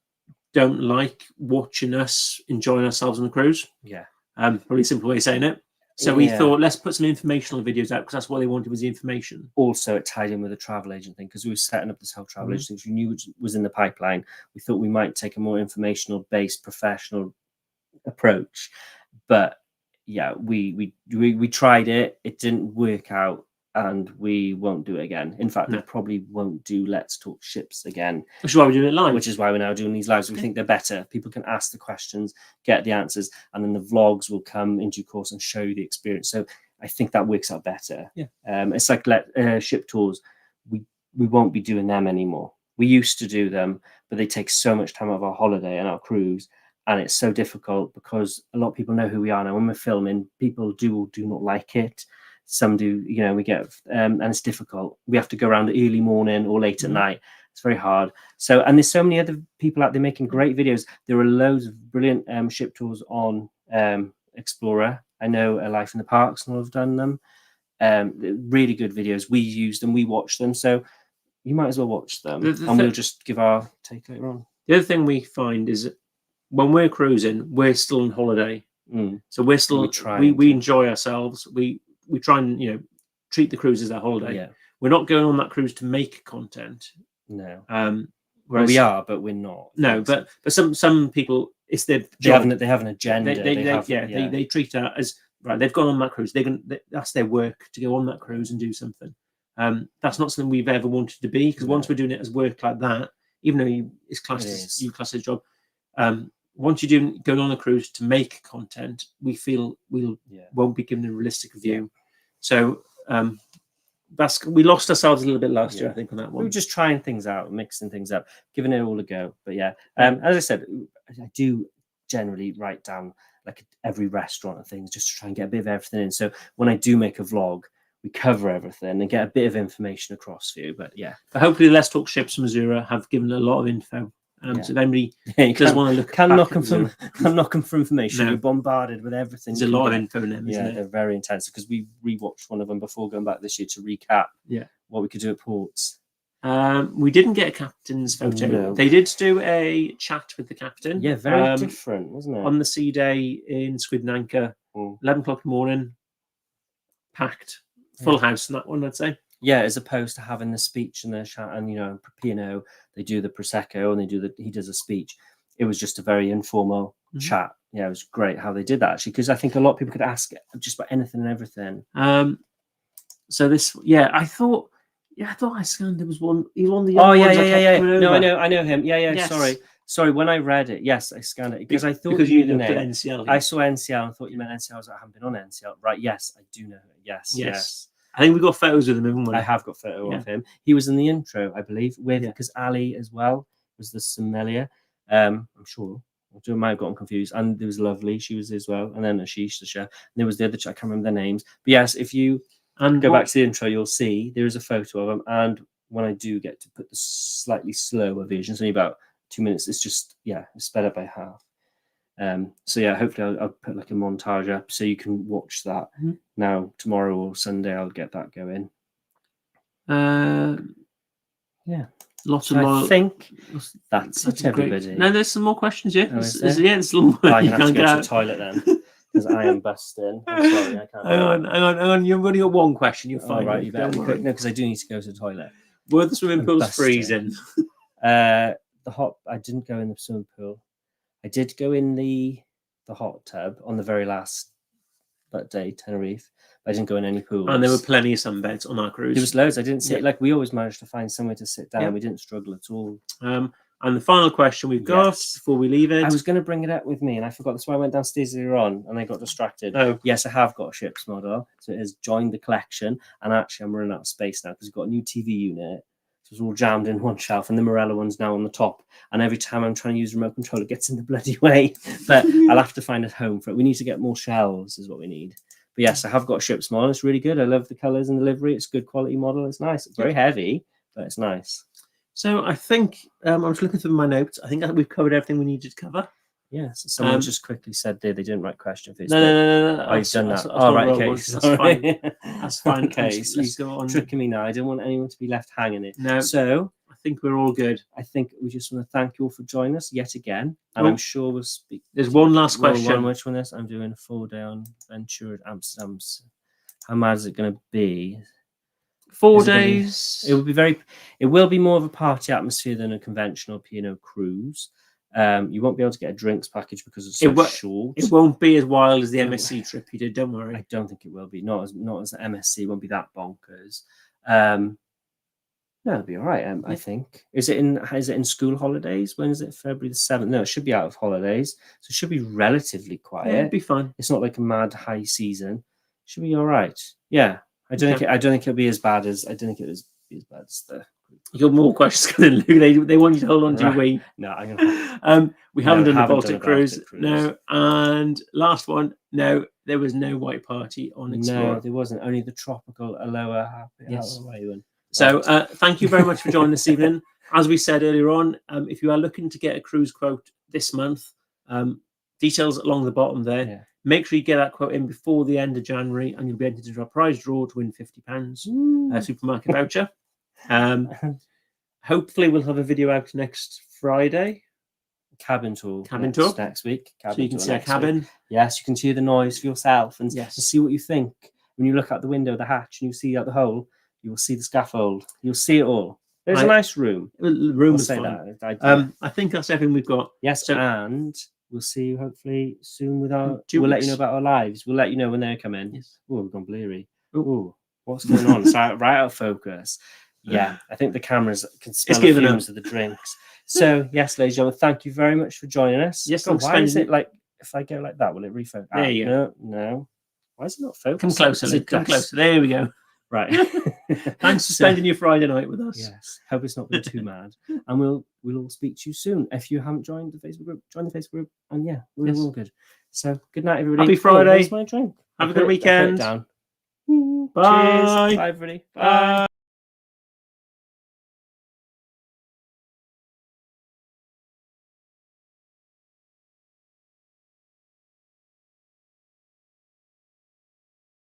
don't like watching us enjoying ourselves on the cruise. Yeah. Probably a simple way of saying it. So we thought, let's put some informational videos out, because that's what they wanted, was the information. Also, it tied in with the travel agent thing, because we were setting up this whole travel agent thing, which we knew was in the pipeline. We thought we might take a more informational based, professional approach. But yeah, we tried it. It didn't work out, and we won't do it again. In fact, we probably won't do Let's Talk Ships again. Which is why we're doing it live. Which is why we're now doing these lives. We think they're better. People can ask the questions, get the answers, and then the vlogs will come in due course and show you the experience. So I think that works out better. Yeah. It's like ship tours. We won't be doing them anymore. We used to do them, but they take so much time out of our holiday and our cruise. And it's so difficult, because a lot of people know who we are now. When we're filming, people do or do not like it. Some do, we get, and it's difficult. We have to go around early morning or late at night. It's very hard. So, and there's so many other people out there making great videos. There are loads of brilliant ship tours on Explorer. I know Life in the Parks and all have done them. Really good videos. We use them, we watch them. So you might as well watch them. And we'll just give our take later on. The other thing we find is that when we're cruising, we're still on holiday. So we're still, we enjoy ourselves. We try and, treat the cruise as our holiday. Yeah. We're not going on that cruise to make content. No. Whereas, we are, but we're not. No, but some people, it's their job. They have an agenda. They treat it as, right, they've gone on that cruise. That's their work, to go on that cruise and do something. That's not something we've ever wanted to be, because once we're doing it as work like that, even though it's classed as you class as a job, once you're going on a cruise to make content, we feel we won't be given a realistic view. So we lost ourselves a little bit last year, I think, on that one. We were just trying things out, mixing things up, giving it all a go. But yeah, as I said, I do generally write down like every restaurant and things, just to try and get a bit of everything in. So when I do make a vlog, we cover everything and get a bit of information across for you. But yeah, but hopefully Let's Talk Ships from Azura have given a lot of info. So if anybody does want to look, can't knock them for information. No. We're bombarded with everything. There's a lot of info in them, isn't it? They're very intense, because we rewatched one of them before going back this year to recap what we could do at ports. We didn't get a captain's photo. No. They did do a chat with the captain. Yeah, very different, wasn't it? On the sea day in Squid and Anchor, 11 o'clock in the morning, packed, full house in that one, I'd say. Yeah, as opposed to having the speech and the chat, and P&O, they do the prosecco and he does a speech. It was just a very informal chat. Yeah, it was great how they did that, actually, because I think a lot of people could ask just about anything and everything. So this, I thought Iceland was one. He won the. Oh yeah. No, I know him. Yeah. Yes. Sorry. When I read it, yes, I scanned it because I thought you knew the name. NCL. I saw NCL and thought you meant NCL. I haven't been on NCL. Right? Yes, I do know it. Yes. I think we got photos with him, haven't we? I have got photo of him. He was in the intro, I believe, because Ali as well was the sommelier. I'm sure. I might have gotten confused. And there was Lovely, she was as well. And then Ashish, the chef. And there was the other, I can't remember their names. But yes, if you go back to the intro, you'll see there is a photo of him. And when I do get to put the slightly slower version, it's only about 2 minutes. It's just, it's sped up by half. Hopefully I'll put like a montage up so you can watch that. Now tomorrow or Sunday I'll get that going. Lots of more. I think that's it, everybody. No, there's some more questions. There's some more. I'm gonna have to go to the toilet then, because I am busting. I'm sorry, I can't. Hang on. You've only got one question. You're fine. Right, you better be quick. No, because I do need to go to the toilet. Were the swimming pools freezing? I didn't go in the swimming pool. I did go in the hot tub on the very last day, Tenerife, I didn't go in any pools. And there were plenty of sunbeds on our cruise. There was loads. I didn't see it. Like, we always managed to find somewhere to sit down. Yeah. We didn't struggle at all. And the final question we've got before we leave it. I was going to bring it up with me, and I forgot. That's why I went downstairs earlier on, and I got distracted. Oh. Yes, I have got a ship's model. So it has joined the collection, and actually I'm running out of space now because we've got a new TV unit. So it's all jammed in one shelf, and the Marella one's now on the top. And every time I'm trying to use remote control, it gets in the bloody way. But I'll have to find a home for it. We need to get more shelves is what we need. But yes, I have got a ship's model. It's really good. I love the colours and the livery. It's a good quality model. It's nice. It's very heavy, but it's nice. So I think I was looking through my notes. I think we've covered everything we needed to cover. Yes. Someone just quickly said they didn't write question for No. Oh, you've done that. That's Right. Okay. That's fine. That's fine. Okay. Let's go on. Tricking me now. I didn't want anyone to be left hanging it. No. So I think we're all good. I think we just want to thank you all for joining us yet again. And I'm sure we'll speak. There's one last question. Which one is? I'm doing a 4-day on Ventura at Amsterdam. How mad is it going to be? 4 days. It will be more of a party atmosphere than a conventional P&O cruise. You won't be able to get a drinks package because it's so short. It won't be as wild as the MSC trip you did. Don't worry. I don't think it will be. Not as the MSC. It won't be that bonkers. No, it'll be all right. I think. Is it in school holidays? When is it? February the 7th? No, it should be out of holidays, so it should be relatively quiet. Yeah, it'll be fine. It's not like a mad high season. It should be all right. Yeah. I don't think it'll be as bad as the. You got more questions coming, Luke. They want you to hold on to your wing. No, I'm gonna. We haven't done the Baltic cruise. No, and last one. No, there was no white party on Explorer. No, there wasn't. Only the tropical Aloha happy. Yes. One. So thank you very much for joining this evening. As we said earlier on, if you are looking to get a cruise quote this month, details along the bottom there. Yeah. Make sure you get that quote in before the end of January, and you'll be entered into a prize draw to win £50 supermarket voucher. Hopefully, we'll have a video out next Friday. Cabin tour next week. So you can see our cabin. Yes, you can hear the noise for yourself and see what you think. When you look out the window, the hatch, and you see out the hole, you will see the scaffold. You'll see it all. There's a nice room. The room is fine. I think that's everything we've got. Yes, and we'll see you hopefully soon with our. We'll let you know about our lives. We'll let you know when they come in. Yes. Oh, we've gone bleary. Oh, what's going on? It's right out of focus. Yeah, I think the cameras can smell the fumes of the drinks. So, yes, ladies and gentlemen, thank you very much for joining us. Yes, why is it like, if I go like that, will it refocus? There you go. No. Why is it not focused? Come closer, Luke. Come closer. There we go. Right. Thanks for spending your Friday night with us. Yes. Hope it's not been too mad. And we'll all speak to you soon. If you haven't joined the Facebook group, join the Facebook group. And yeah, we're all good. So, good night, everybody. Happy Friday. My drink. Have a good weekend. Down. Bye. Cheers. Bye, everybody. Bye.